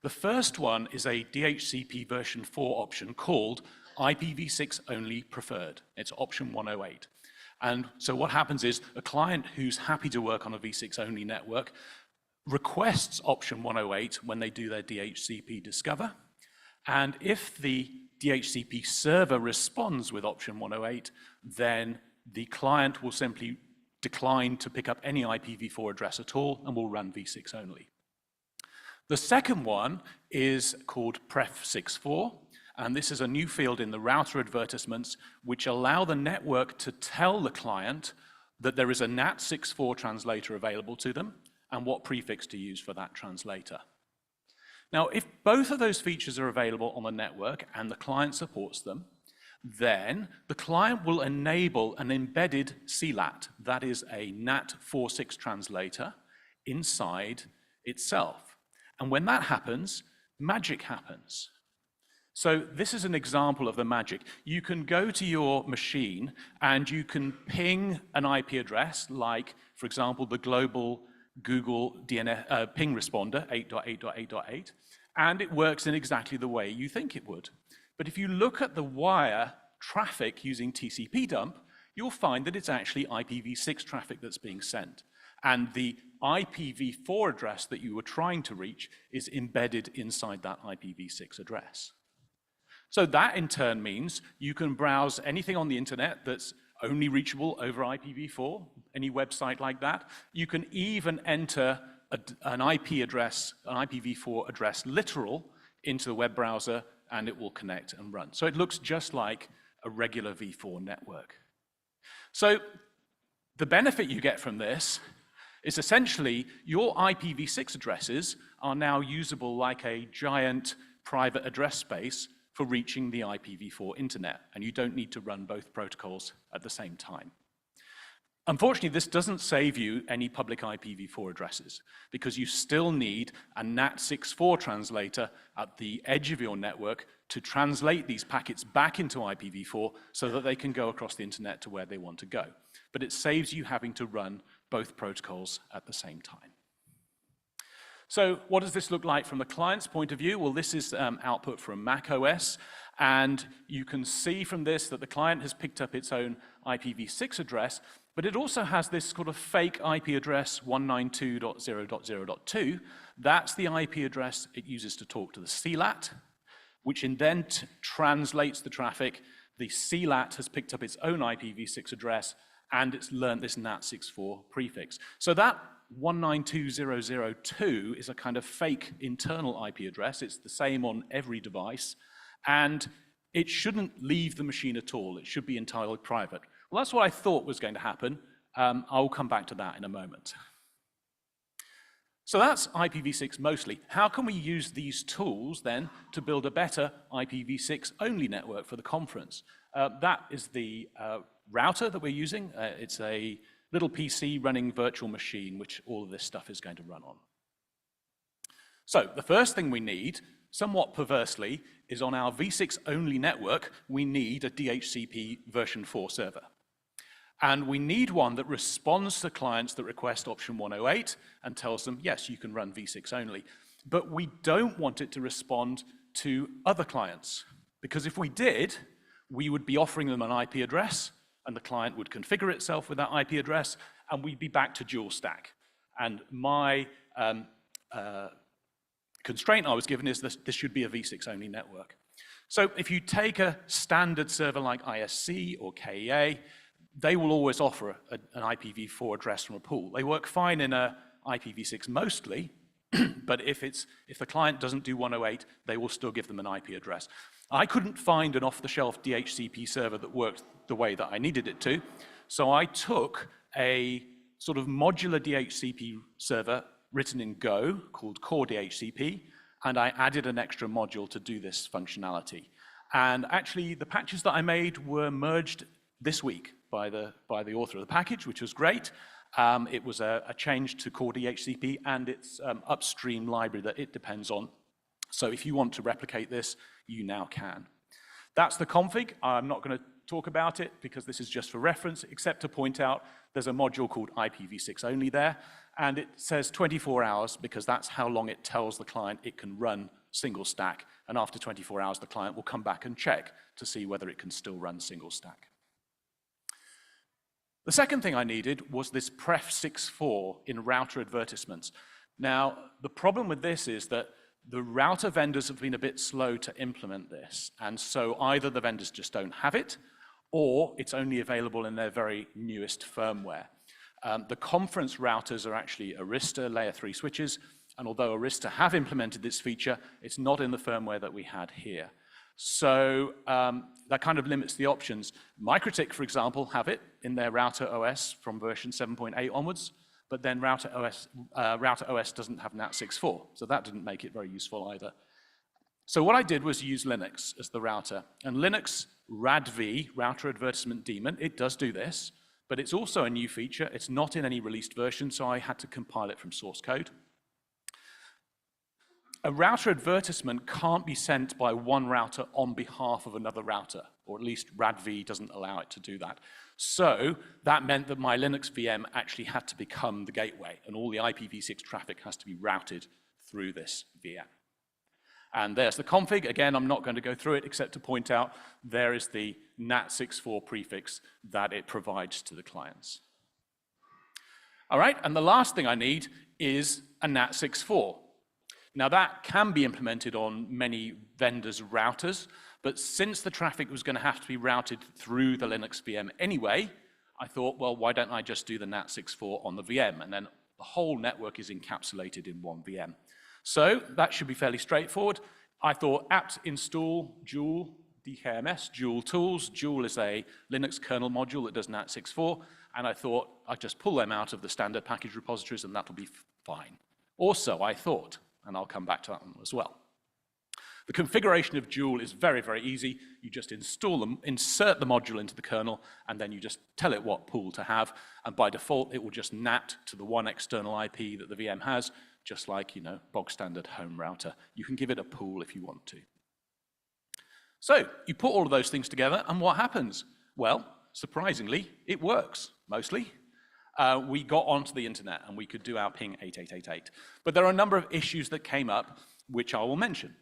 The first one is a DHCP version 4 option called IPv6 only preferred. It's option 108. And so what happens is a client who's happy to work on a v6 only network requests option 108 when they do their DHCP discover. And if the DHCP server responds with option 108, then the client will simply decline to pick up any IPv4 address at all and will run v6 only. The second one is called pref 64, And this is a new field in the router advertisements, which allow the network to tell the client that there is a NAT64 translator available to them and what prefix to use for that translator. Now, if both of those features are available on the network and the client supports them, then the client will enable an embedded CLAT, that is a NAT46 translator, inside itself. And when that happens, magic happens. So this is an example of the magic. You can go to your machine and you can ping an IP address like, for example, the global Google DNS, ping responder 8.8.8.8, and it works in exactly the way you think it would. But if you look at the wire traffic using TCP dump, you'll find that it's actually IPv6 traffic that's being sent. And the IPv4 address that you were trying to reach is embedded inside that IPv6 address. So that in turn means you can browse anything on the internet that's only reachable over IPv4, any website like that. You can even enter an IP address, an IPv4 address literal into the web browser, and it will connect and run. So it looks just like a regular v4 network. So the benefit you get from this is essentially your IPv6 addresses are now usable like a giant private address space for reaching the IPv4 internet, and you don't need to run both protocols at the same time. Unfortunately, this doesn't save you any public IPv4 addresses because you still need a NAT64 translator at the edge of your network to translate these packets back into IPv4 so that they can go across the internet to where they want to go. But it saves you having to run both protocols at the same time. So what does this look like from the client's point of view? Well, this is output from Mac OS, and you can see from this that the client has picked up its own IPv6 address, but it also has this sort of fake IP address 192.0.0.2. That's the IP address it uses to talk to the CLAT, which then translates the traffic. The CLAT has picked up its own IPv6 address, and it's learned this NAT64 prefix. So that 192.0.0.2 is a kind of fake internal IP address. It's the same on every device, and it shouldn't leave the machine at all. It should be entirely private. Well, that's what I thought was going to happen. I'll come back to that in a moment. So that's IPv6 mostly. How can we use these tools then to build a better IPv6 only network for the conference? That is the router that we're using. It's a little PC running virtual machine, which all of this stuff is going to run on. So the first thing we need, somewhat perversely, is on our v6 only network, we need a DHCP version 4 server. And we need one that responds to clients that request option 108 and tells them, yes, you can run v6 only. But we don't want it to respond to other clients, because if we did, we would be offering them an IP address, and the client would configure itself with that IP address, and we'd be back to dual stack. And my constraint I was given is this should be a v6 only network. So if you take a standard server like ISC or KEA, they will always offer an IPv4 address from a pool. They work fine in a IPv6 mostly, but if the client doesn't do 108, they will still give them an IP address. I couldn't find an off-the-shelf DHCP server that worked the way that I needed it to, so I took a sort of modular DHCP server written in Go called Core DHCP, and I added an extra module to do this functionality. And actually, the patches that I made were merged this week by the author of the package, which was great. It was a change to Core DHCP and its upstream library that it depends on. So if you want to replicate this, you now can. That's the config. I'm not going to talk about it because this is just for reference, except to point out there's a module called IPv6 only there, and it says 24 hours because that's how long it tells the client it can run single stack, and after 24 hours, the client will come back and check to see whether it can still run single stack. The second thing I needed was this pref64 in router advertisements. Now, the problem with this is that the router vendors have been a bit slow to implement this, and so either the vendors just don't have it, or it's only available in their very newest firmware. The conference routers are actually Arista layer 3 switches, and although Arista have implemented this feature, it's not in the firmware that we had here. So that kind of limits the options. MikroTik, for example, have it in their router OS from version 7.8 onwards, but then router OS doesn't have NAT64, so that didn't make it very useful either. So what I did was use Linux as the router, and Linux RADV, Router Advertisement Daemon, it does do this, but it's also a new feature. It's not in any released version, so I had to compile it from source code. A router advertisement can't be sent by one router on behalf of another router, or at least RADV doesn't allow it to do that. So that meant that my Linux VM actually had to become the gateway, and all the IPv6 traffic has to be routed through this VM. And there's the config. Again, I'm not going to go through it except to point out there is the NAT64 prefix that it provides to the clients. All right, and the last thing I need is a NAT64. Now that can be implemented on many vendors' routers, but since the traffic was going to have to be routed through the Linux VM anyway, I thought, well, why don't I just do the NAT64 on the VM? And then the whole network is encapsulated in one VM. So that should be fairly straightforward. I thought apt install Joule, DKMS, Joule tools. Joule is a Linux kernel module that does NAT64, and I thought I'd just pull them out of the standard package repositories and that'll be fine. Also, I thought, and I'll come back to that one as well. The configuration of Joule is very, very easy. You just install them, insert the module into the kernel, and then you just tell it what pool to have, and by default, it will just NAT to the one external IP that the VM has, just like, you know, bog standard home router. You can give it a pool if you want to. So you put all of those things together, and what happens? Well, surprisingly, it works, mostly. We got onto the internet, and we could do our ping 8888. But there are a number of issues that came up, which I will mention.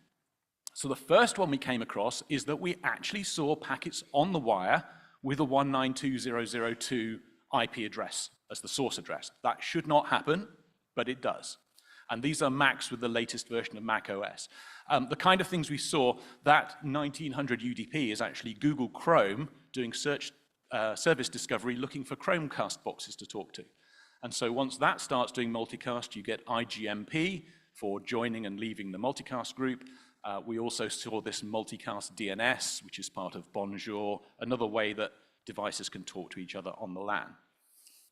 So the first one we came across is that we actually saw packets on the wire with a 192.0.0.2 IP address as the source address. That should not happen, but it does. And these are Macs with the latest version of Mac OS. The kind of things we saw, that 1900 UDP is actually Google Chrome doing search service discovery looking for Chromecast boxes to talk to. And so once that starts doing multicast, you get IGMP for joining and leaving the multicast group. We also saw this multicast DNS, which is part of Bonjour, another way that devices can talk to each other on the LAN.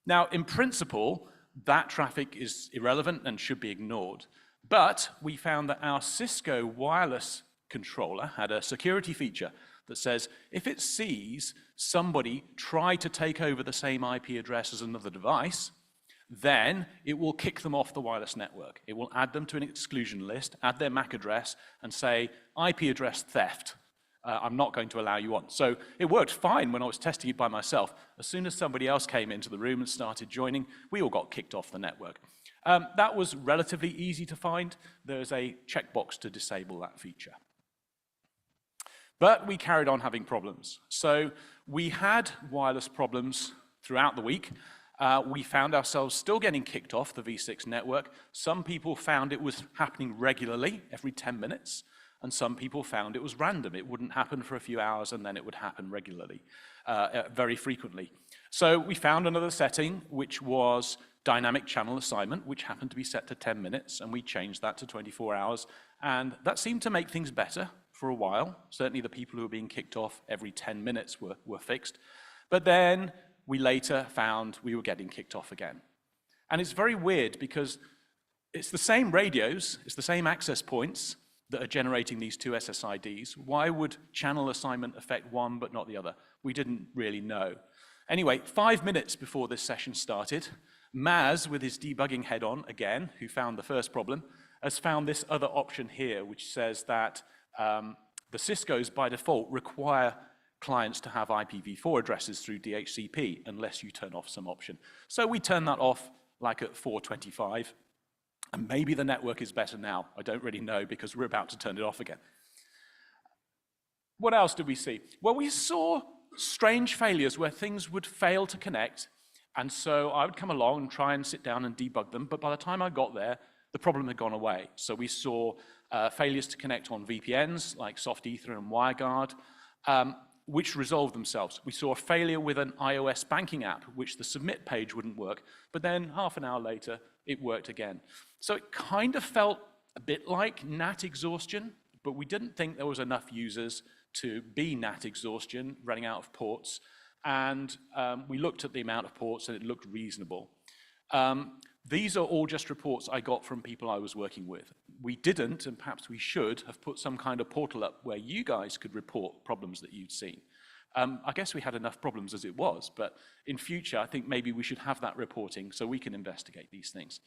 Now, in principle, that traffic is irrelevant and should be ignored. But we found that our Cisco wireless controller had a security feature that says if it sees somebody try to take over the same IP address as another device, then it will kick them off the wireless network. It will add them to an exclusion list, add their MAC address, and say, IP address theft. I'm not going to allow you on. So it worked fine when I was testing it by myself. As soon as somebody else came into the room and started joining, we all got kicked off the network. That was relatively easy to find. There's a checkbox to disable that feature. But we carried on having problems. So we had wireless problems throughout the week. We found ourselves still getting kicked off the V6 network. Some people found it was happening regularly, every 10 minutes. And some people found it was random. It wouldn't happen for a few hours, and then it would happen regularly, very frequently. So we found another setting, which was dynamic channel assignment, which happened to be set to 10 minutes, and we changed that to 24 hours. And that seemed to make things better for a while. Certainly the people who were being kicked off every 10 minutes were fixed. But then we later found we were getting kicked off again. And it's very weird because it's the same radios, it's the same access points that are generating these two SSIDs. Why would channel assignment affect one but not the other? We didn't really know. Anyway, 5 minutes before this session started, Maz, with his debugging head on again, who found the first problem, has found this other option here, which says that the Cisco's by default require clients to have IPv4 addresses through DHCP unless you turn off some option. So we turn that off like at 4:25. And maybe the network is better now. I don't really know because we're about to turn it off again. What else did we see? Well, we saw strange failures where things would fail to connect. And so I would come along and try and sit down and debug them. But by the time I got there, the problem had gone away. So we saw failures to connect on VPNs like Soft Ether and WireGuard, which resolved themselves. We saw a failure with an iOS banking app, which the submit page wouldn't work. But then half an hour later, it worked again. So it kind of felt a bit like NAT exhaustion, but we didn't think there was enough users to be NAT exhaustion, running out of ports, and we looked at the amount of ports and it looked reasonable. These are all just reports I got from people I was working with. We didn't, and perhaps we should, have put some kind of portal up where you guys could report problems that you'd seen. I guess we had enough problems as it was, but in future, I think maybe we should have that reporting so we can investigate these things.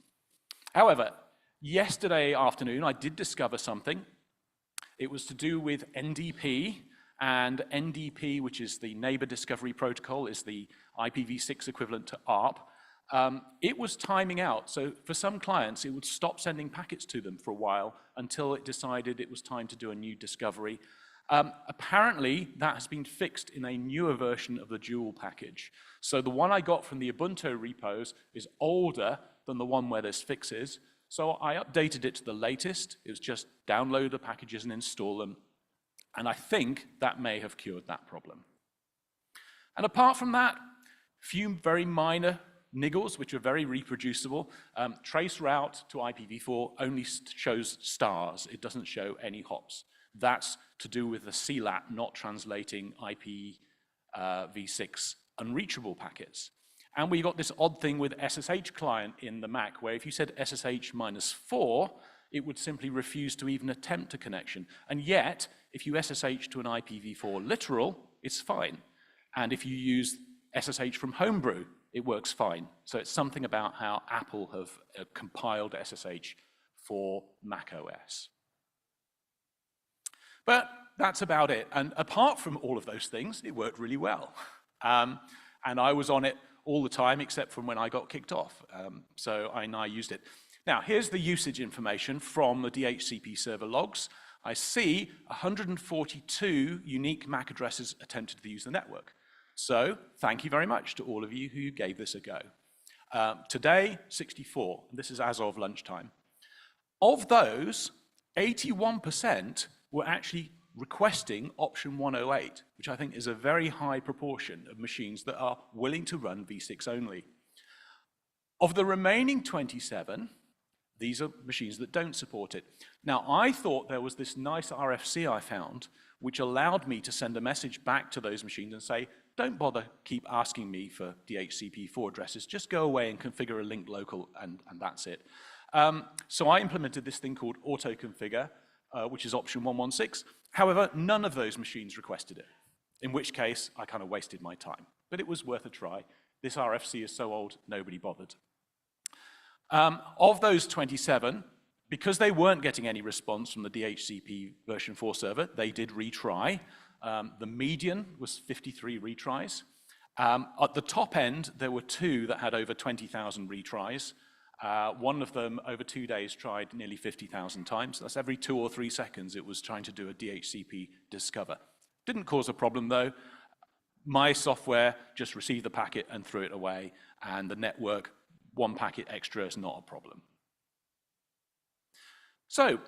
However, yesterday afternoon, I did discover something. It was to do with NDP, and NDP, which is the Neighbor Discovery Protocol, is the IPv6 equivalent to ARP. It was timing out, so for some clients, it would stop sending packets to them for a while until it decided it was time to do a new discovery. Apparently, that has been fixed in a newer version of the dual package. So the one I got from the Ubuntu repos is older than the one where there's fixes. So I updated it to the latest. It was just download the packages and install them. And I think that may have cured that problem. And apart from that, few very minor niggles, which are very reproducible. Trace route to IPv4 only shows stars. It doesn't show any hops. That's to do with the CLAT not translating IPv6 unreachable packets. And we got this odd thing with SSH client in the Mac, where if you said SSH -4, it would simply refuse to even attempt a connection. And yet, if you SSH to an IPv4 literal, it's fine. And if you use SSH from Homebrew, it works fine. So it's something about how Apple have compiled SSH for Mac OS. But that's about it. And apart from all of those things, it worked really well. And I was on it all the time, except from when I got kicked off. So I used it. Now, here's the usage information from the DHCP server logs. I see 142 unique MAC addresses attempted to use the network. So thank you very much to all of you who gave this a go. Today, 64. This is as of lunchtime. Of those, 81% were actually requesting option 108, which I think is a very high proportion of machines that are willing to run v6 only. Of the remaining 27, these are machines that don't support it. Now, I thought there was this nice RFC I found, which allowed me to send a message back to those machines and say, don't bother keep asking me for DHCP4 addresses, just go away and configure a link local, and that's it. So I implemented this thing called autoconfigure, which is option 116. However, none of those machines requested it, in which case I kind of wasted my time. But it was worth a try. This RFC is so old, nobody bothered. Of those 27, because they weren't getting any response from the DHCP version 4 server, they did retry. The median was 53 retries. At the top end, there were 2 that had over 20,000 retries. One of them, over 2 days, tried nearly 50,000 times. That's every 2 or 3 seconds it was trying to do a DHCP discover. Didn't cause a problem, though. My software just received the packet and threw it away, and the network, 1 packet extra is not a problem. So,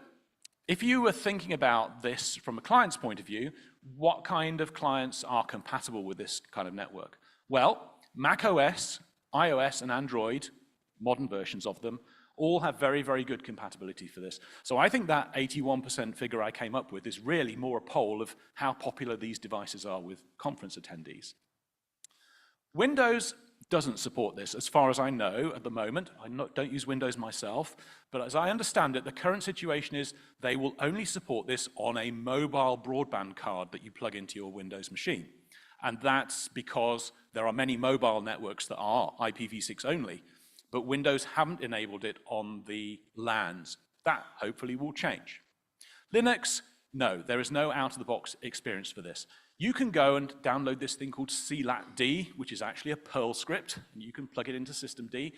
if you were thinking about this from a client's point of view, what kind of clients are compatible with this kind of network? Well, macOS, iOS, and Android, modern versions of them, all have very, very good compatibility for this. So I think that 81% figure I came up with is really more a poll of how popular these devices are with conference attendees. Windows doesn't support this, as far as I know at the moment. I don't use Windows myself, but as I understand it, the current situation is they will only support this on a mobile broadband card that you plug into your Windows machine. And that's because there are many mobile networks that are IPv6 only, but Windows haven't enabled it on the LANs. That hopefully will change. Linux, no, there is no out-of-the-box experience for this. You can go and download this thing called CLAT-D, which is actually a Perl script, and you can plug it into systemd.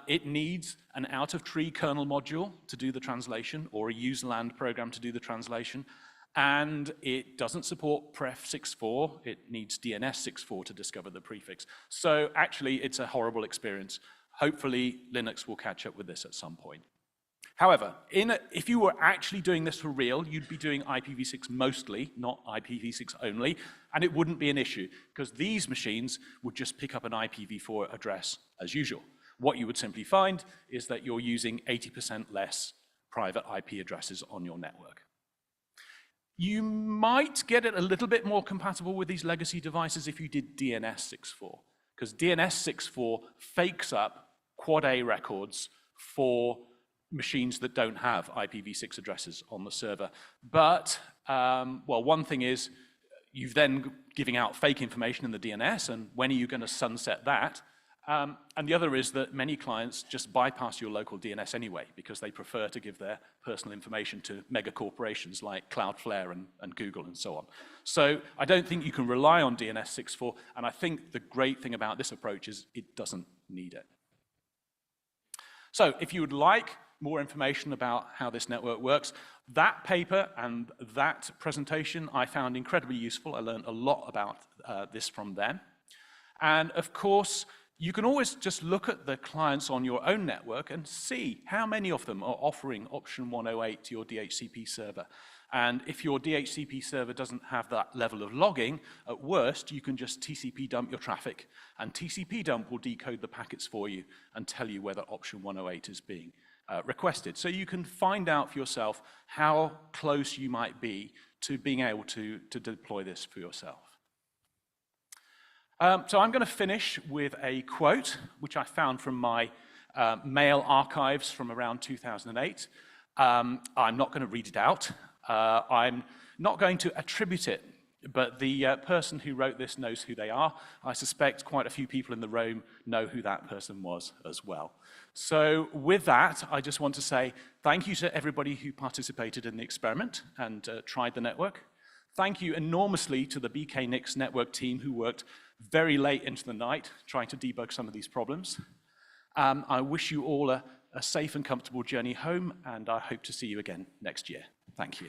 It needs an out-of-tree kernel module to do the translation, or a userland program to do the translation, and it doesn't support pref 6.4. It needs DNS 6.4 to discover the prefix. So actually, it's a horrible experience. Hopefully, Linux will catch up with this at some point. However, if you were actually doing this for real, you'd be doing IPv6 mostly, not IPv6 only, and it wouldn't be an issue, because these machines would just pick up an IPv4 address as usual. What you would simply find is that you're using 80% less private IP addresses on your network. You might get it a little bit more compatible with these legacy devices if you did DNS 6.4, because DNS 6.4 fakes up Quad A records for machines that don't have IPv6 addresses on the server. But, well, one thing is you've then giving out fake information in the DNS, and when are you going to sunset that? And the other is that many clients just bypass your local DNS anyway, because they prefer to give their personal information to mega corporations like Cloudflare and Google and so on. So I don't think you can rely on DNS 6.4, and I think the great thing about this approach is it doesn't need it. So if you would like more information about how this network works, that paper and that presentation I found incredibly useful. I learned a lot about this from them. And of course, you can always just look at the clients on your own network and see how many of them are offering option 108 to your DHCP server. And if your DHCP server doesn't have that level of logging, at worst, you can just TCP dump your traffic, and TCP dump will decode the packets for you and tell you whether option 108 is being requested. So you can find out for yourself how close you might be to being able to deploy this for yourself. So I'm going to finish with a quote, which I found from my mail archives from around 2008. I'm not going to read it out. I'm not going to attribute it, but the person who wrote this knows who they are. I suspect quite a few people in the room know who that person was as well. So with that, I just want to say thank you to everybody who participated in the experiment and tried the network. Thank you enormously to the BK-NIX network team who worked very late into the night trying to debug some of these problems. I wish you all a safe and comfortable journey home, and I hope to see you again next year. Thank you.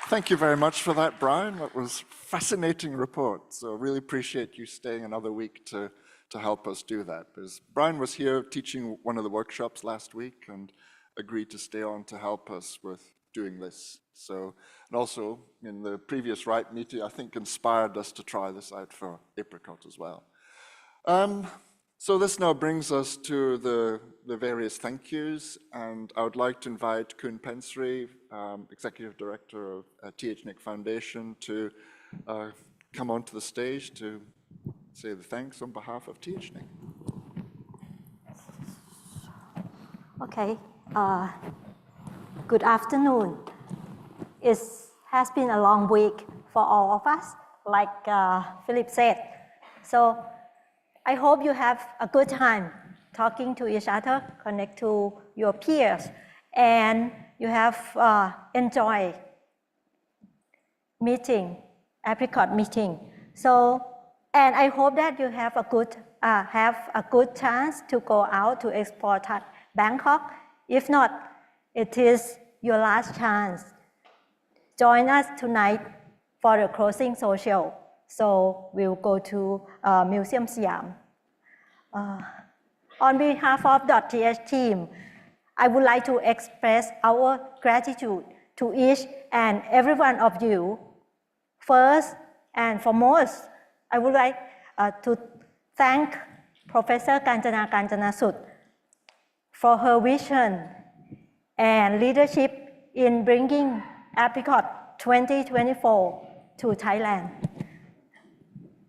Thank you very much for that, Brian. That was a fascinating report. So really appreciate you staying another week to help us do that. Because Brian was here teaching one of the workshops last week and agreed to stay on to help us with doing this. So, and also in the previous RIPE meeting, I think inspired us to try this out for Apricot as well. So this now brings us to the various thank yous, and I would like to invite Kun Pensri, Executive Director of THNIC Foundation, to come onto the stage to say the thanks on behalf of THNIC. Okay, good afternoon. It has been a long week for all of us, like Philip said. So I hope you have a good time talking to each other, connect to your peers, and you have enjoyed meeting, Apricot meeting. So, and I hope that you have a good chance to go out to explore Bangkok. If not, it is your last chance. Join us tonight for the closing social. So we'll go to Museum Siam. On behalf of .th team, I would like to express our gratitude to each and every one of you. First and foremost, I would like to thank Professor Kanchana Kanchanasut for her vision and leadership in bringing Apricot 2024 to Thailand.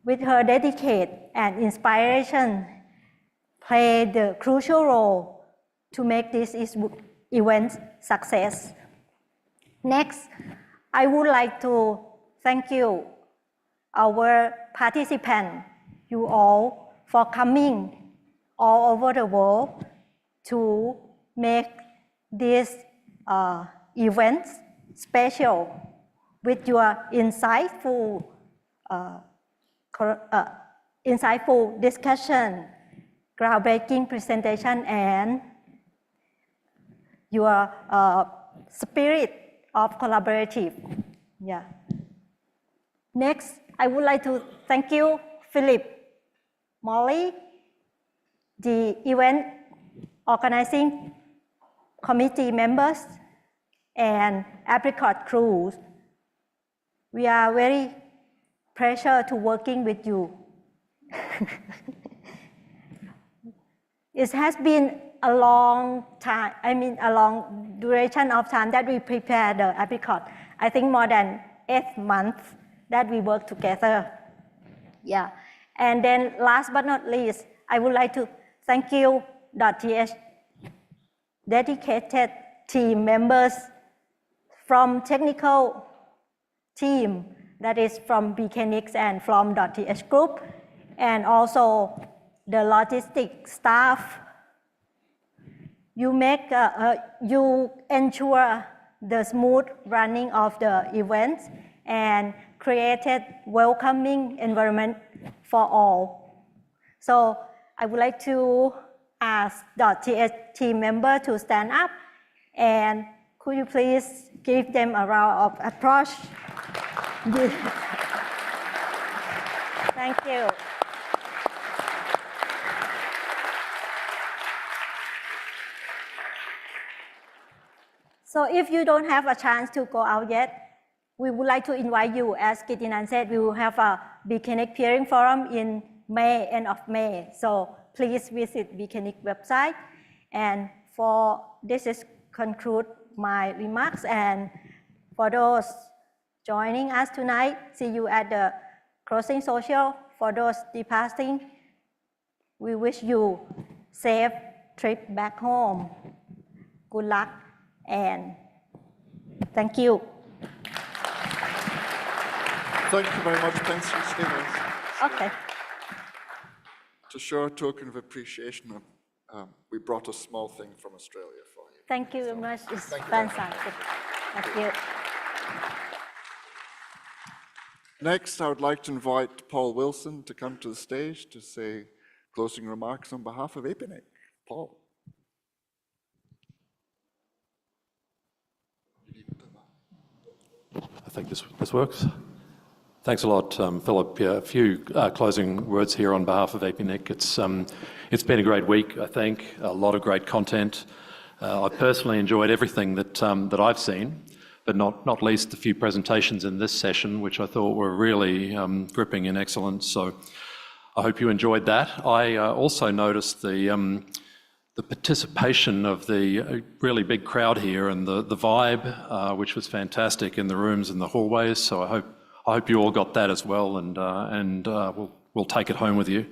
With her dedication and inspiration, played the crucial role to make this event success. Next, I would like to thank you, our participants, you all, for coming all over the world to make this event special with your insightful discussion, groundbreaking presentation, and your spirit of collaborative. Yeah. Next, I would like to thank you, Philip, Molly, the event organizing committee members, and Apricot crews. We are very pleased to working with you. It has been a long time, a long duration of time that we prepare the apricot. I think more than 8 months that we work together. Yeah. And then last but not least, I would like to thank you, .th dedicated team members from technical team, that is from BKNix and from .th group, and also the logistic staff. You ensure the smooth running of the events and created welcoming environment for all. So I would like to ask .th team member to stand up, and could you please give them a round of applause? Thank you. So if you don't have a chance to go out yet, we would like to invite you, as Kitinan said, we will have a BKNX Peering Forum in May, end of May. So please visit BKNX website. And for this is conclude my remarks. And for those joining us tonight, see you at the closing social. For those departing, we wish you safe trip back home. Good luck and thank you. Thank you very much. Thanks for staying with us. Okay. To show a token of appreciation, we brought a small thing from Australia for you. Thank you very much. It's Thank you very much. fantastic. Thank you. Next, I would like to invite Paul Wilson to come to the stage to say closing remarks on behalf of APNIC. Paul. I think this works. Thanks a lot, Philip. Yeah, a few closing words here on behalf of APNIC. It's been a great week, I think. A lot of great content. I personally enjoyed everything that I've seen, but not least the few presentations in this session, which I thought were really gripping and excellent. So I hope you enjoyed that. I also noticed the participation of the really big crowd here and the vibe, which was fantastic in the rooms and the hallways. So I hope you all got that as well, and we'll take it home with you.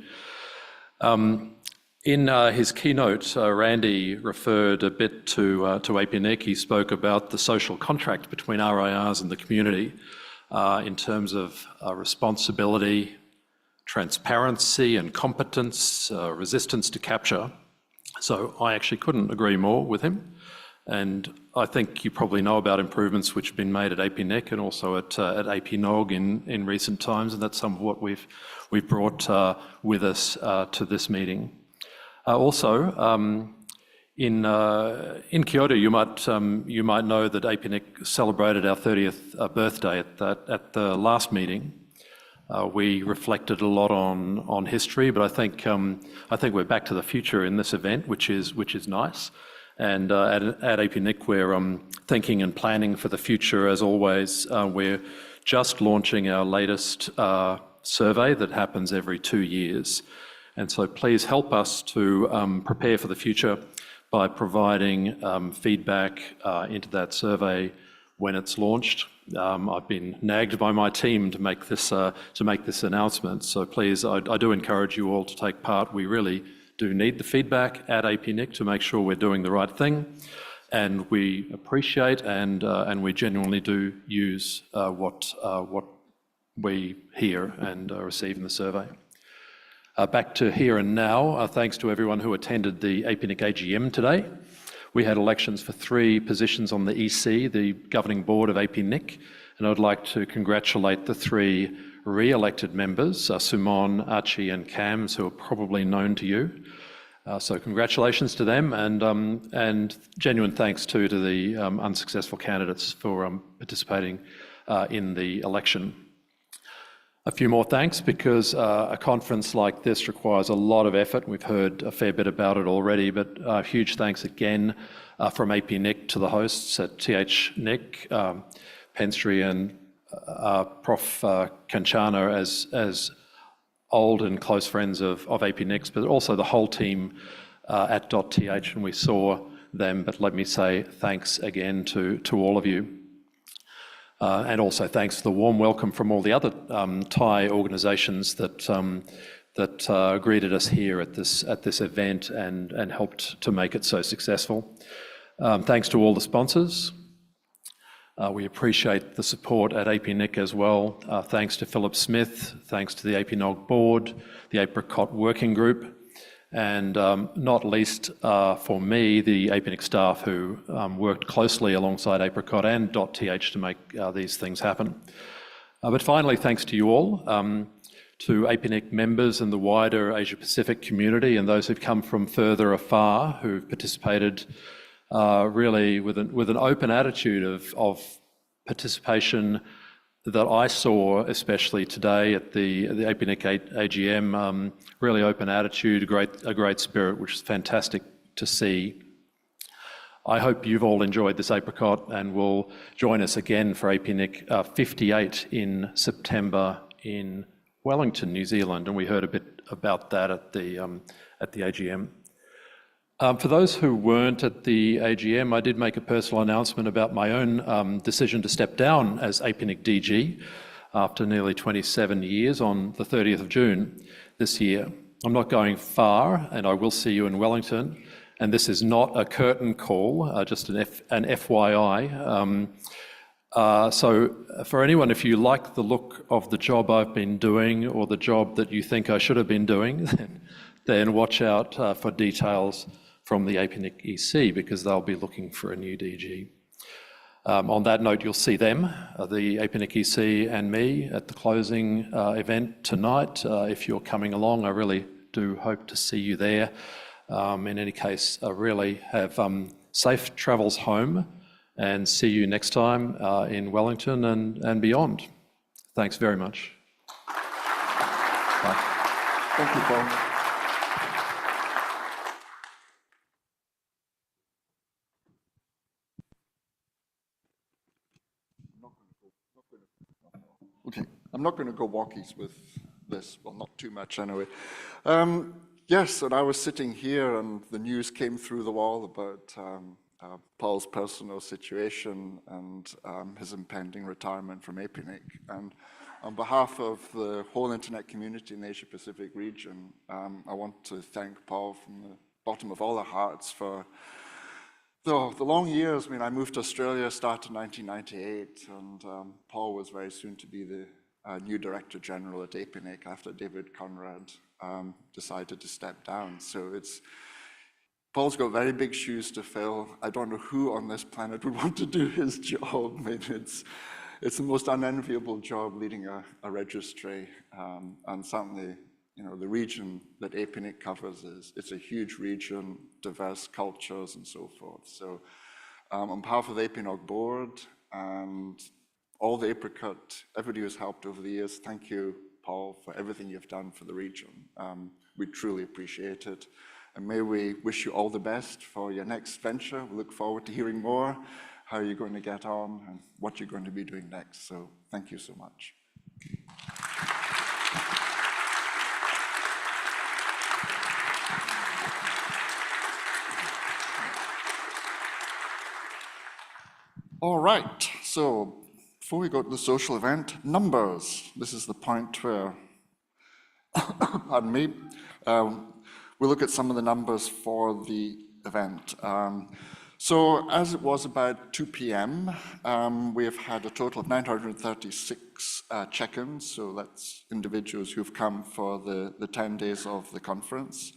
In his keynote, Randy referred a bit to APNIC. He spoke about the social contract between RIRs and the community in terms of responsibility, transparency and competence, resistance to capture. So I actually couldn't agree more with him. And I think you probably know about improvements which have been made at APNIC and also at APNOG in recent times, and that's some of what we've brought with us to this meeting. Also, in Kyoto, you might know that APNIC celebrated our 30th birthday at the last meeting. We reflected a lot on history, but I think we're back to the future in this event, which is nice. And at APNIC, we're thinking and planning for the future as always. We're just launching our latest survey that happens every 2 years. And so please help us to prepare for the future by providing feedback into that survey when it's launched. I've been nagged by my team to make this announcement. So please, I do encourage you all to take part. We really do need the feedback at APNIC to make sure we're doing the right thing. And we appreciate and we genuinely do use what we hear and receive in the survey. Back to here and now, thanks to everyone who attended the APNIC AGM today. We had elections for 3 positions on the EC, the governing board of APNIC, and I'd like to congratulate the 3 re-elected members, Sumon, Archie and Cams, who are probably known to you. So congratulations to them, and genuine thanks too to the unsuccessful candidates for participating in the election. A few more thanks, because a conference like this requires a lot of effort. We've heard a fair bit about it already, but huge thanks again from APNIC to the hosts at TH-NIC, Pensri and Prof. Kanchana as old and close friends of APNIC, but also the whole team at .th, and we saw them, but let me say thanks again to all of you. And also thanks for the warm welcome from all the other Thai organisations that greeted us here at this event and helped to make it so successful. Thanks to all the sponsors. We appreciate the support at APNIC as well. Thanks to Philip Smith, thanks to the APNOG board, the Apricot working group, and not least for me, the APNIC staff who worked closely alongside Apricot and .th to make these things happen. But finally, thanks to you all, to APNIC members and the wider Asia Pacific community and those who've come from further afar who've participated really with an open attitude of participation that I saw, especially today at the APNIC AGM, really open attitude, a great spirit, which is fantastic to see. I hope you've all enjoyed this Apricot and will join us again for APNIC 58 in September in Wellington, New Zealand, and we heard a bit about that at the AGM. For those who weren't at the AGM, I did make a personal announcement about my own decision to step down as APNIC DG after nearly 27 years on the 30th of June this year. I'm not going far, and I will see you in Wellington, and this is not a curtain call, just an FYI. So for anyone, if you like the look of the job I've been doing or the job that you think I should have been doing, then watch out for details from the APNIC EC, because they'll be looking for a new DG. On that note, you'll see them, the APNIC EC and me, at the closing event tonight. If you're coming along, I really do hope to see you there. In any case, I really have safe travels home, and see you next time in Wellington and beyond. Thanks very much. Bye. Thank you, Paul. Okay, I'm not going to go walkies with this, well, not too much anyway. Yes, and I was sitting here and the news came through the wall about Paul's personal situation and his impending retirement from APNIC. And on behalf of the whole internet community in the Asia Pacific region, I want to thank Paul from the bottom of all our hearts for the long years. I mean, I moved to Australia, started in 1998, and Paul was very soon to be the new Director General at APNIC after David Conrad decided to step down. So Paul's got very big shoes to fill. I don't know who on this planet would want to do his job. I mean, it's the most unenviable job leading a registry, and certainly, you know, the region that APNIC covers it's a huge region, diverse cultures and so forth. So on behalf of the APNOG board and all the Apricot, everybody who's helped over the years, thank you, Paul, for everything you've done for the region. We truly appreciate it. And may we wish you all the best for your next venture. We look forward to hearing more, how you're going to get on and what you're going to be doing next. So thank you so much. All right, so before we go to the social event, numbers. This is the point where, pardon me, we'll look at some of the numbers for the event. So as it was about 2 p.m., we have had a total of 936 check-ins, so that's individuals who've come for the 10 days of the conference.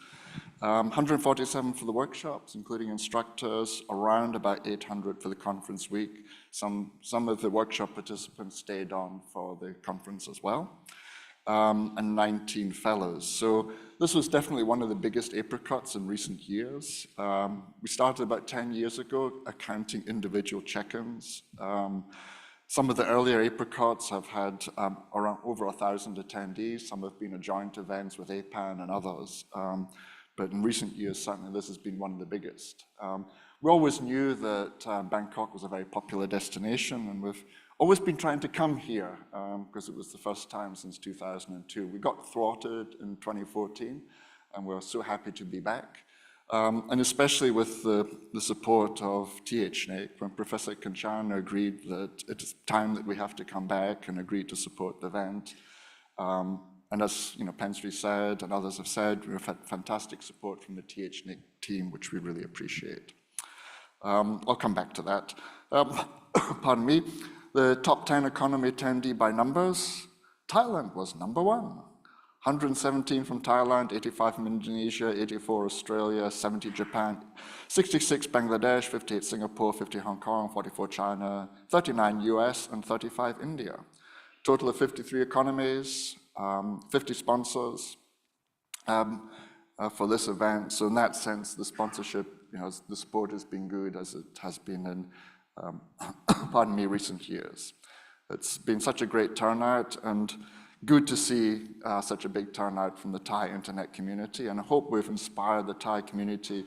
147 for the workshops, including instructors, around about 800 for the conference week. Some of the workshop participants stayed on for the conference as well, and 19 fellows. So this was definitely one of the biggest apricots in recent years. We started about 10 years ago accounting individual check-ins. Some of the earlier apricots have had around over 1,000 attendees. Some have been joint events with APAN and others. But in recent years, certainly this has been one of the biggest. We always knew that Bangkok was a very popular destination, and we've always been trying to come here because it was the first time since 2002. We got thwarted in 2014, and we're so happy to be back. And especially with the support of THNIC, when Professor Kanchan agreed that it is time that we have to come back and agreed to support the event. And as Plenary said, and others have said, we've had fantastic support from the THNIC team, which we really appreciate. I'll come back to that. Pardon me. The top 10 economy attendee by numbers, Thailand was number 1. 117 from Thailand, 85 from Indonesia, 84 Australia, 70 Japan, 66 Bangladesh, 58 Singapore, 50 Hong Kong, 44 China, 39 US, and 35 India. Total of 53 economies, 50 sponsors for this event. So in that sense, the sponsorship, the support has been good as it has been in, pardon me, recent years. It's been such a great turnout, and good to see such a big turnout from the Thai internet community, and I hope we've inspired the Thai community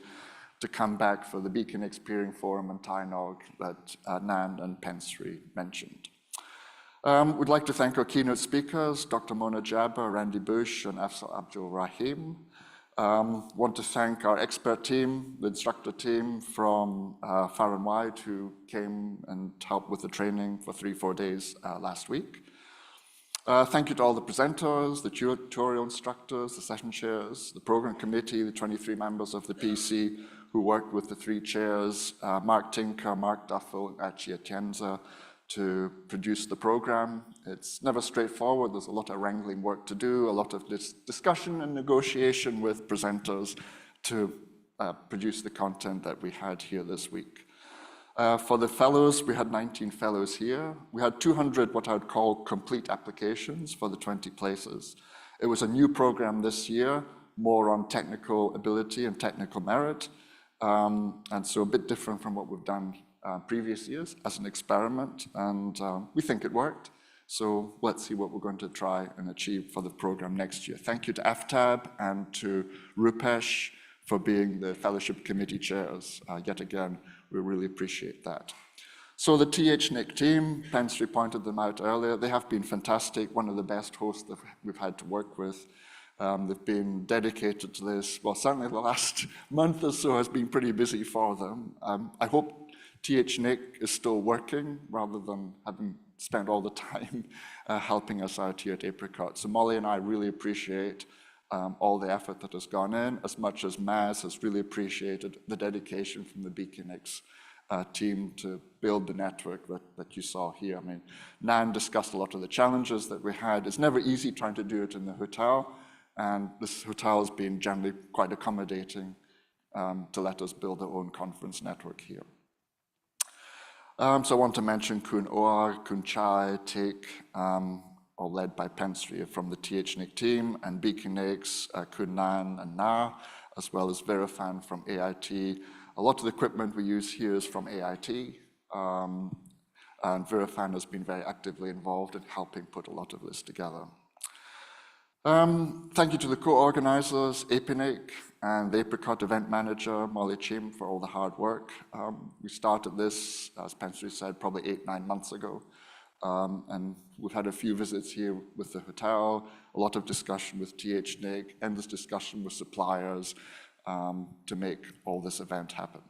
to come back for the Beacon Experience Forum and Thai Nog that Nan and Plenary mentioned. We'd like to thank our keynote speakers, Dr. Mona Jabba, Randy Bush, and Afzal Abdul Rahim. Want to thank our expert team, the instructor team from far and wide who came and helped with the training for 3-4 days last week. Thank you to all the presenters, the tutorial instructors, the session chairs, the program committee, the 23 members of the PC who worked with the 3 chairs, Mark Tinker, Mark Duffel, and Achia Tienza, to produce the program. It's never straightforward. There's a lot of wrangling work to do, a lot of discussion and negotiation with presenters to produce the content that we had here this week. For the fellows, we had 19 fellows here. We had 200 what I would call complete applications for the 20 places. It was a new program this year, more on technical ability and technical merit, and so a bit different from what we've done previous years as an experiment, and we think it worked. So let's see what we're going to try and achieve for the program next year. Thank you to AFTAB and to Rupesh for being the fellowship committee chairs. Yet again, we really appreciate that. So the THNIC team, Plenary pointed them out earlier, they have been fantastic, one of the best hosts that we've had to work with. They've been dedicated to this. Well, certainly the last month or so has been pretty busy for them. I hope THNIC is still working rather than having spent all the time helping us out here at Apricot. So Molly and I really appreciate all the effort that has gone in, as much as Maz has really appreciated the dedication from the BeaconX team to build the network that you saw here. I mean, Nan discussed a lot of the challenges that we had. It's never easy trying to do it in the hotel, and this hotel has been generally quite accommodating to let us build our own conference network here. So I want to mention Kun Oar, Kun Chai, Take, all led by Plenary from the THNIC team, and BeaconX, Kun Nan and Na, as well as Verifan from AIT. A lot of the equipment we use here is from AIT, and Verifan has been very actively involved in helping put a lot of this together. Thank you to the co-organizers, APNIC, and the Apricot event manager, Molly Chim, for all the hard work. We started this, as Plenary said, probably 8-9 months ago. And we've had a few visits here with the hotel, a lot of discussion with THNIC, endless discussion with suppliers to make all this event happen.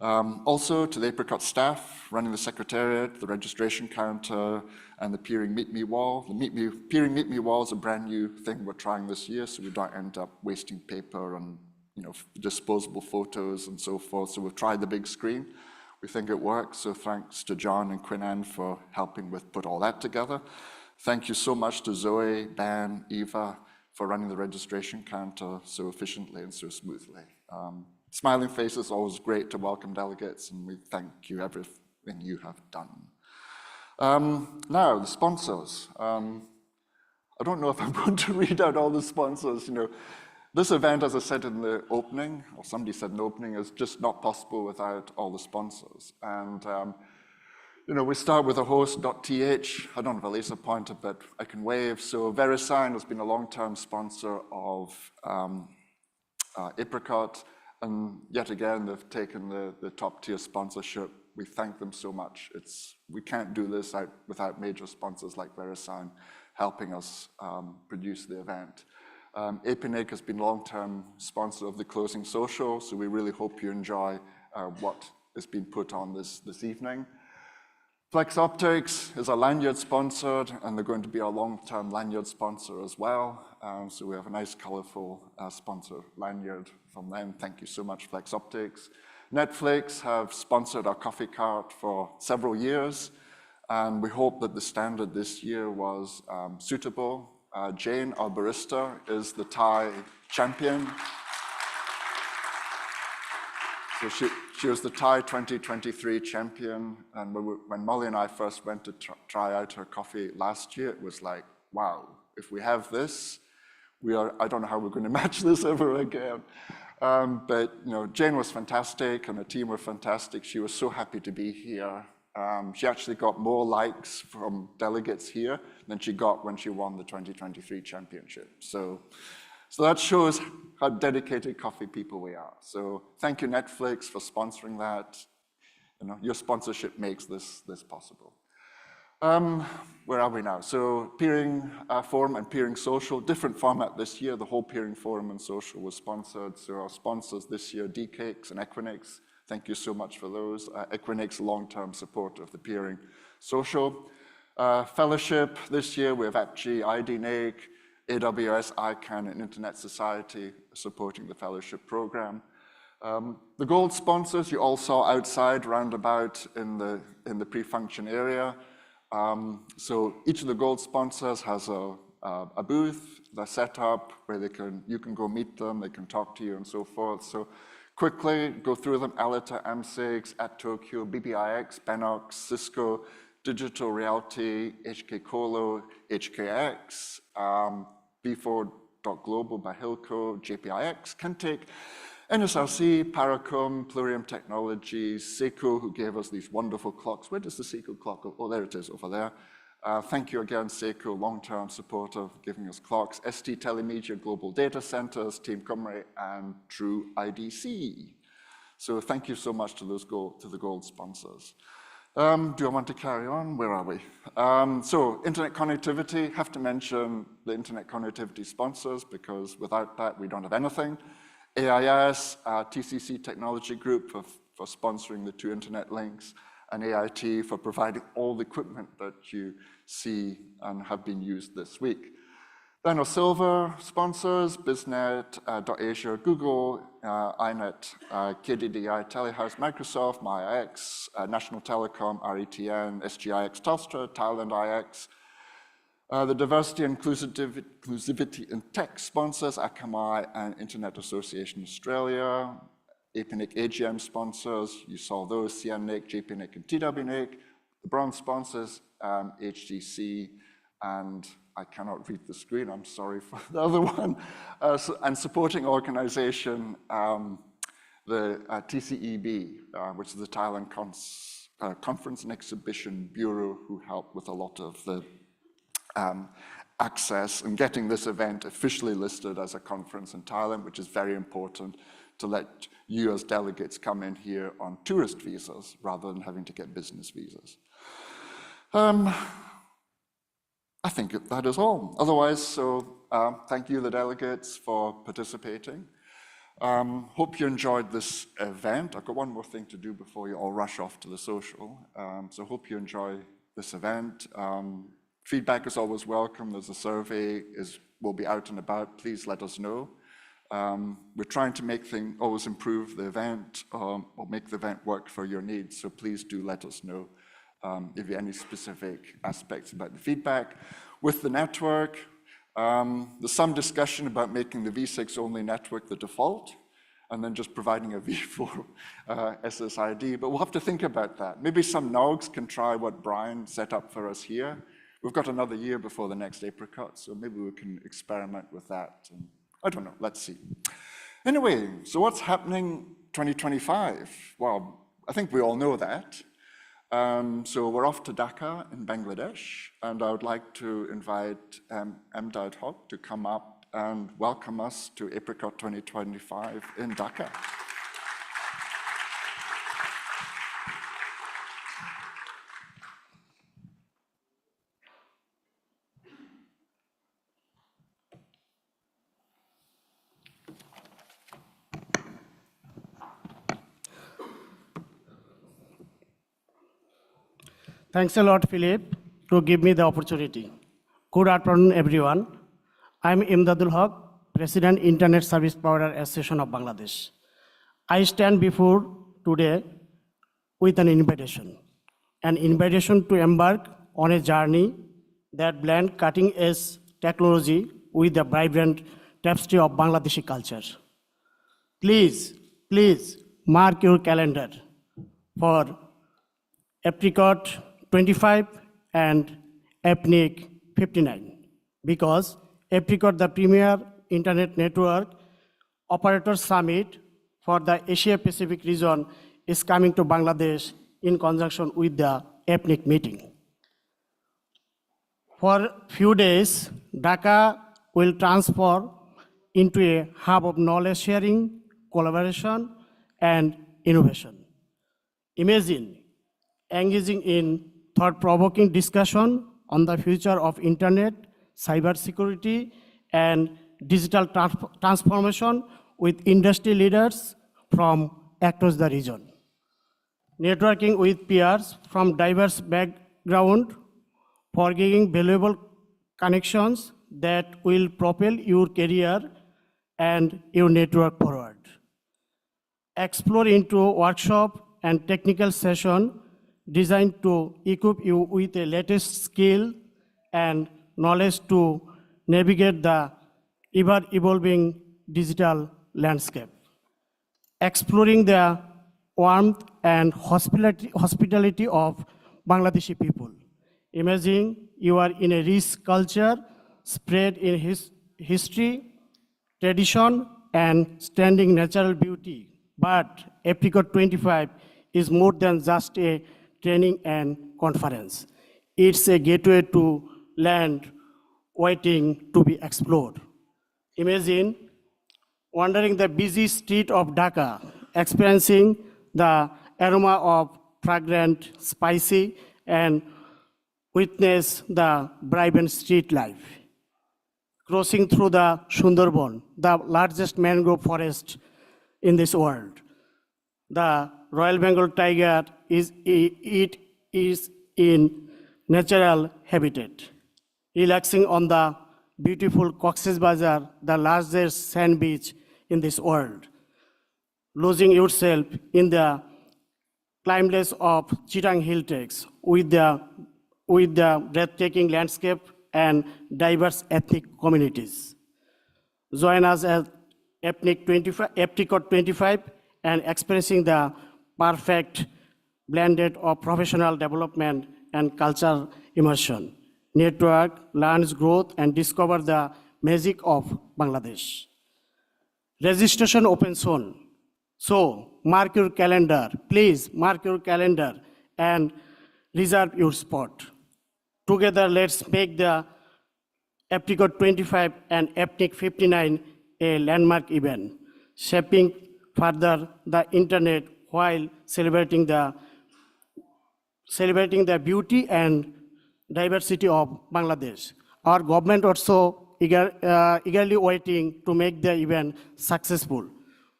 Also to the Apricot staff running the secretariat, the registration counter, and the peering Meet Me wall. The peering Meet Me wall is a brand new thing we're trying this year, so we don't end up wasting paper and disposable photos and so forth. So we've tried the big screen. We think it works, so thanks to John and Quinan for helping put all that together. Thank you so much to Zoe, Ben, Eva for running the registration counter so efficiently and so smoothly. Smiling faces, always great to welcome delegates, and we thank you everything you have done. Now, the sponsors. I don't know if I'm going to read out all the sponsors. This event, as I said in the opening, or somebody said in the opening, is just not possible without all the sponsors. And we start with a host.th. I don't have a laser pointer, but I can wave. So VeriSign has been a long-term sponsor of Apricot. And yet again, they've taken the top-tier sponsorship. We thank them so much. We can't do this without major sponsors like VeriSign helping us produce the event. APNIC has been long-term sponsor of the closing social, so we really hope you enjoy what has been put on this evening. Flex Optics is a lanyard sponsored, and they're going to be our long-term lanyard sponsor as well. So we have a nice, colorful sponsor lanyard from them. Thank you so much, Flex Optics. Netflix have sponsored our coffee cart for several years, and we hope that the standard this year was suitable. Jane, our barista, is the Thai champion. So she was the Thai 2023 champion, and when Molly and I first went to try out her coffee last year, it was like, wow, if we have this, I don't know how we're going to match this ever again. But Jane was fantastic, and her team were fantastic. She was so happy to be here. She actually got more likes from delegates here than she got when she won the 2023 championship. So that shows how dedicated coffee people we are. So thank you, Netflix, for sponsoring that. Your sponsorship makes this possible. Where are we now? So Peering Forum and Peering Social, different format this year. The whole Peering Forum and Social was sponsored. So our sponsors this year, DCakes and Equinix. Thank you so much for those. Equinix, long-term supporter of the Peering Social. Fellowship this year, we have AppG, IDNAC, AWS, ICANN, and Internet Society supporting the fellowship program. The gold sponsors you all saw outside, roundabout in the pre-function area. So each of the gold sponsors has a booth. They're set up where you can go meet them, they can talk to you and so forth. So quickly go through them: Alita, AMSIX, @Tokyo, BBIX, Benox, Cisco, Digital Realty, HK Colo, HKX, B4.Global by Hilco, JPIX, Kentake, NSRC, Paracom, Plurium Technologies, Seiko, who gave us these wonderful clocks. Where does the Seiko clock go? Oh, there it is over there. Thank you again, Seiko, long-term supporter of giving us clocks. ST Telemedia, Global Data Centers, Team Cymru, and True IDC. So thank you so much to the gold sponsors. Do I want to carry on? Where are we? So internet connectivity, have to mention the internet connectivity sponsors, because without that, we don't have anything. AIS, TCC Technology Group for sponsoring the 2 internet links, and AIT for providing all the equipment that you see and have been used this week. Then our silver sponsors, BizNet.Asia, Google, iNet, KDDI, Telehouse, Microsoft, MyIX, National Telecom, RETN, SGIX, Telstra, Thailand IX. The Diversity and Inclusivity in Tech sponsors, Akamai and Internet Association Australia. APNIC AGM sponsors, you saw those, CNNIC, JPNIC, and TWNIC. The bronze sponsors, HGC, and I cannot read the screen, I'm sorry for the other one. And supporting organization, the TCEB, which is the Thailand Conference and Exhibition Bureau, who helped with a lot of the access and getting this event officially listed as a conference in Thailand, which is very important to let you as delegates come in here on tourist visas rather than having to get business visas. I think that is all. Otherwise, thank you, the delegates, for participating. Hope you enjoyed this event. I've got one more thing to do before you all rush off to the social. So hope you enjoy this event. Feedback is always welcome. There's a survey, will be out and about. Please let us know. We're trying to always improve the event or make the event work for your needs. So please do let us know if you have any specific aspects about the feedback. With the network, there's some discussion about making the V6 only network the default and then just providing a V4 SSID, but we'll have to think about that. Maybe some NOGs can try what Brian set up for us here. We've got another year before the next apricot, so maybe we can experiment with that. And I don't know, let's see. Anyway, so what's happening 2025? Well, I think we all know that. So we're off to Dhaka in Bangladesh, and I would like to invite Emdad Haq to come up and welcome us to Apricot 2025 in Dhaka. Thanks a lot, Philip, to give me the opportunity. Good afternoon, everyone. I'm Imdadul Haq, President, Internet Service Provider Association of Bangladesh. I stand before today with an invitation to embark on a journey that blends cutting-edge technology with the vibrant tapestry of Bangladeshi culture. Please mark your calendar for Apricot 25 and Ethnic 59, because Apricot, the premier internet network operator summit for the Asia Pacific region, is coming to Bangladesh in conjunction with the Ethnic meeting. For few days, Dhaka will transform into a hub of knowledge sharing, collaboration, and innovation. Imagine engaging in thought-provoking discussion on the future of internet, cybersecurity, and digital transformation with industry leaders from across the region. Networking with peers from diverse backgrounds, forging valuable connections that will propel your career and your network forward. Explore into workshop and technical session designed to equip you with the latest skill and knowledge to navigate the ever-evolving digital landscape. Exploring the warmth and hospitality of Bangladeshi people. Imagine you are in a rich culture spread in history, tradition, and standing natural beauty. But Apricot 25 is more than just a training and conference. It's a gateway to land waiting to be explored. Imagine wandering the busy street of Dhaka, experiencing the aroma of fragrant, spicy, and witness the vibrant street life. Crossing through the Sundarban, the largest mangrove forest in this world. The Royal Bengal tiger is in natural habitat. Relaxing on the beautiful Cox's Bazar, the largest sand beach in this world. Losing yourself in the climeless of Chitang Hill Treks with the breathtaking landscape and diverse ethnic communities. Join us at Apricot 25 and experiencing the perfect blended of professional development and cultural immersion. Network, learns growth, and discover the magic of Bangladesh. Registration open soon. So mark your calendar, please mark your calendar and reserve your spot. Together, let's make the Apricot 25 and Ethnic 59 a landmark event, shaping further the internet while celebrating the beauty and diversity of Bangladesh. Our government also eagerly waiting to make the event successful.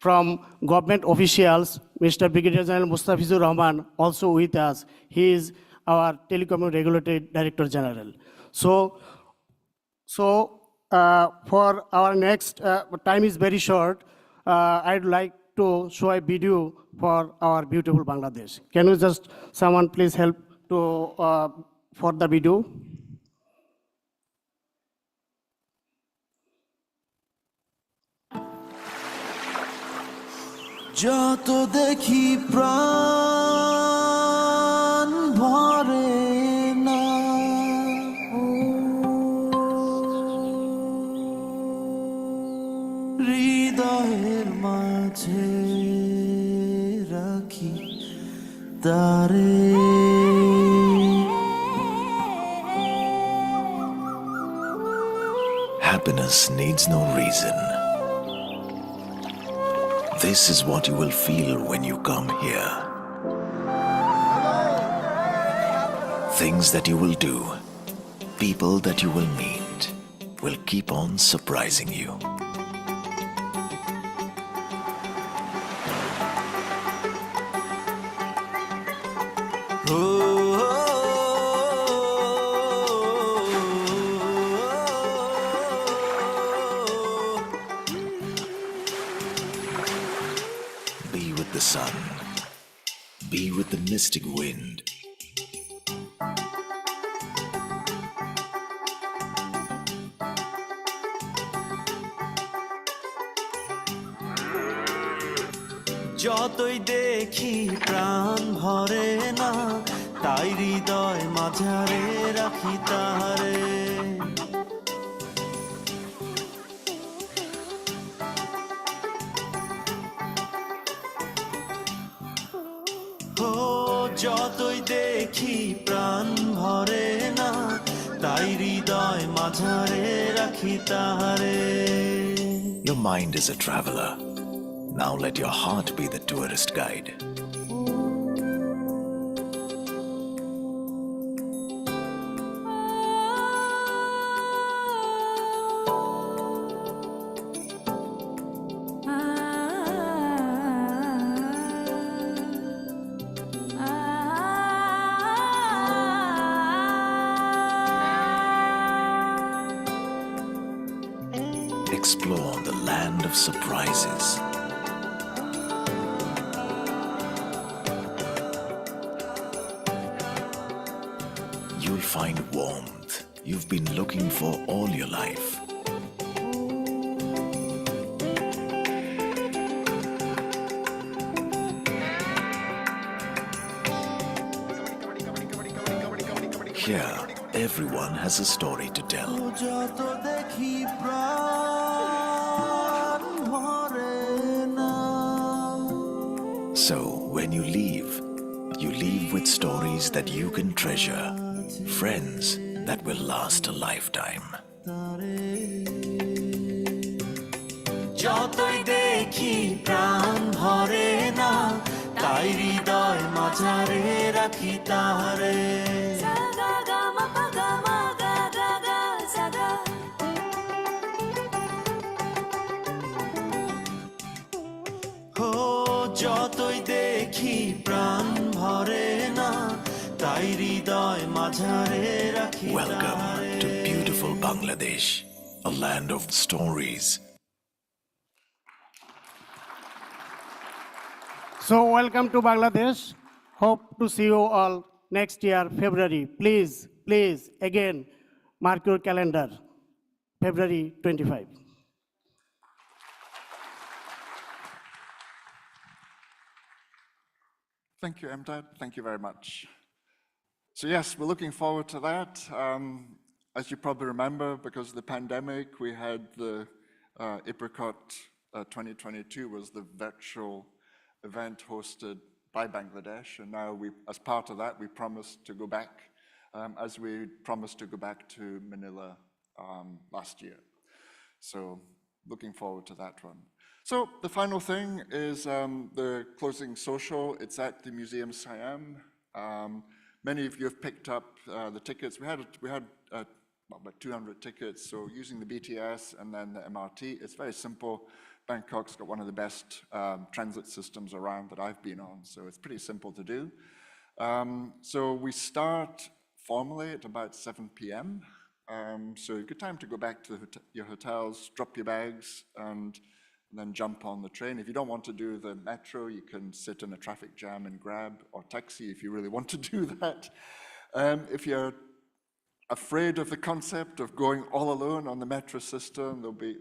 From government officials, Mr. Brigadier General Mustafizur Rahman also with us. He is our Telecom Regulatory Director General. So for our next, time is very short, I'd like to show a video for our beautiful Bangladesh. Can you just, someone please help to, for the video? যত দেখি প্রাণ ভরে না হৃদয়ের মাঝে রাখি তারে Happiness needs no reason. This is what you will feel when you come here. Things that you will do, people that you will meet, will keep on surprising you. oh, oh, me with the mystic wind. যতই দেখি প্রাণ ভরে না, তাই হৃদয় মাঝারে রাখি তাহারে। ও যতই দেখি প্রাণ ভরে না, তাই হৃদয় মাঝারে রাখি তাহারে। Your mind is a traveler. Now let your heart be the tourist guide. Explore the land of surprises. You'll find warmth you've been looking for all your life. Here, everyone has a story to tell. যত দেখি প্রাণ ভরে না। So, when you leave with stories that you can treasure, friends that will last a lifetime. যতই দেখি প্রাণ ভরে না, তাই হৃদয় মাঝারে রাখি তাহারে। ও যতই দেখি প্রাণ ভরে না, তাই হৃদয় মাঝারে রাখি Welcome তাহারে। to beautiful Bangladesh, a land of stories. So welcome to Bangladesh. Hope to see you all next year, February. Please, again, mark your calendar, February 25. Thank you, Emdad. Thank you very much. So yes, we're looking forward to that. As you probably remember, because of the pandemic, we had the Apricot 2022 was the virtual event hosted by Bangladesh, and now as part of that, we promised to go back, as we promised to go back to Manila last year. So looking forward to that one. So the final thing is the closing social. It's at the Museum Siam. Many of you have picked up the tickets. We had about 200 tickets, so using the BTS and then the MRT, it's very simple. Bangkok's got one of the best transit systems around that I've been on, so it's pretty simple to do. So we start formally at about 7 p.m. So good time to go back to your hotels, drop your bags, and then jump on the train. If you don't want to do the metro, you can sit in a traffic jam and grab, or taxi if you really want to do that. If you're afraid of the concept of going all alone on the metro system,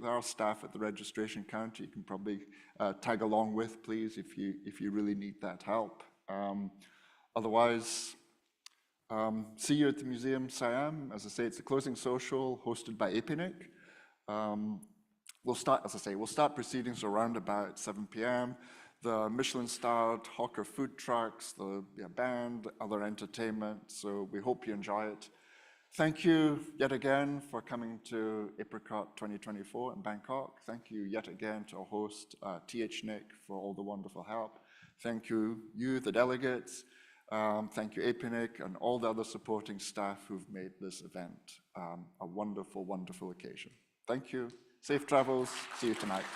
there are staff at the registration counter you can probably tag along with, please, if you really need that help. Otherwise, see you at the Museum Siam. As I say, it's a closing social hosted by APNIC. We'll start, as I say, we'll start proceedings around about 7 p.m. The Michelin-starred hawker food trucks, the band, other entertainment, so we hope you enjoy it. Thank you yet again for coming to Apricot 2024 in Bangkok. Thank you yet again to our host, TH Nick, for all the wonderful help. Thank you, the delegates. Thank you, APNIC, and all the other supporting staff who've made this event a wonderful, wonderful occasion. Thank you. Safe travels. See you tonight.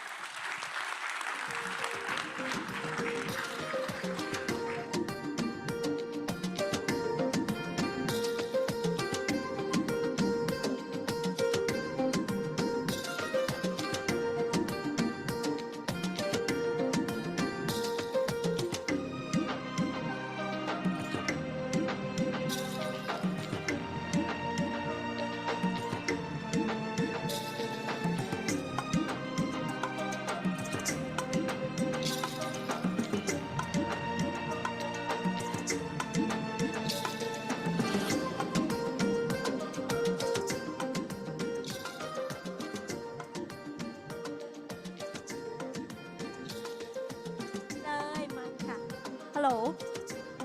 hello.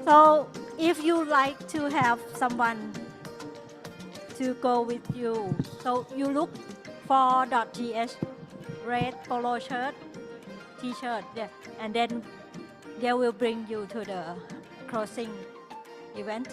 So if you like to have someone to go with you, so you look for .th, red polo shirt, t-shirt, yeah, and then they will bring you to the closing event.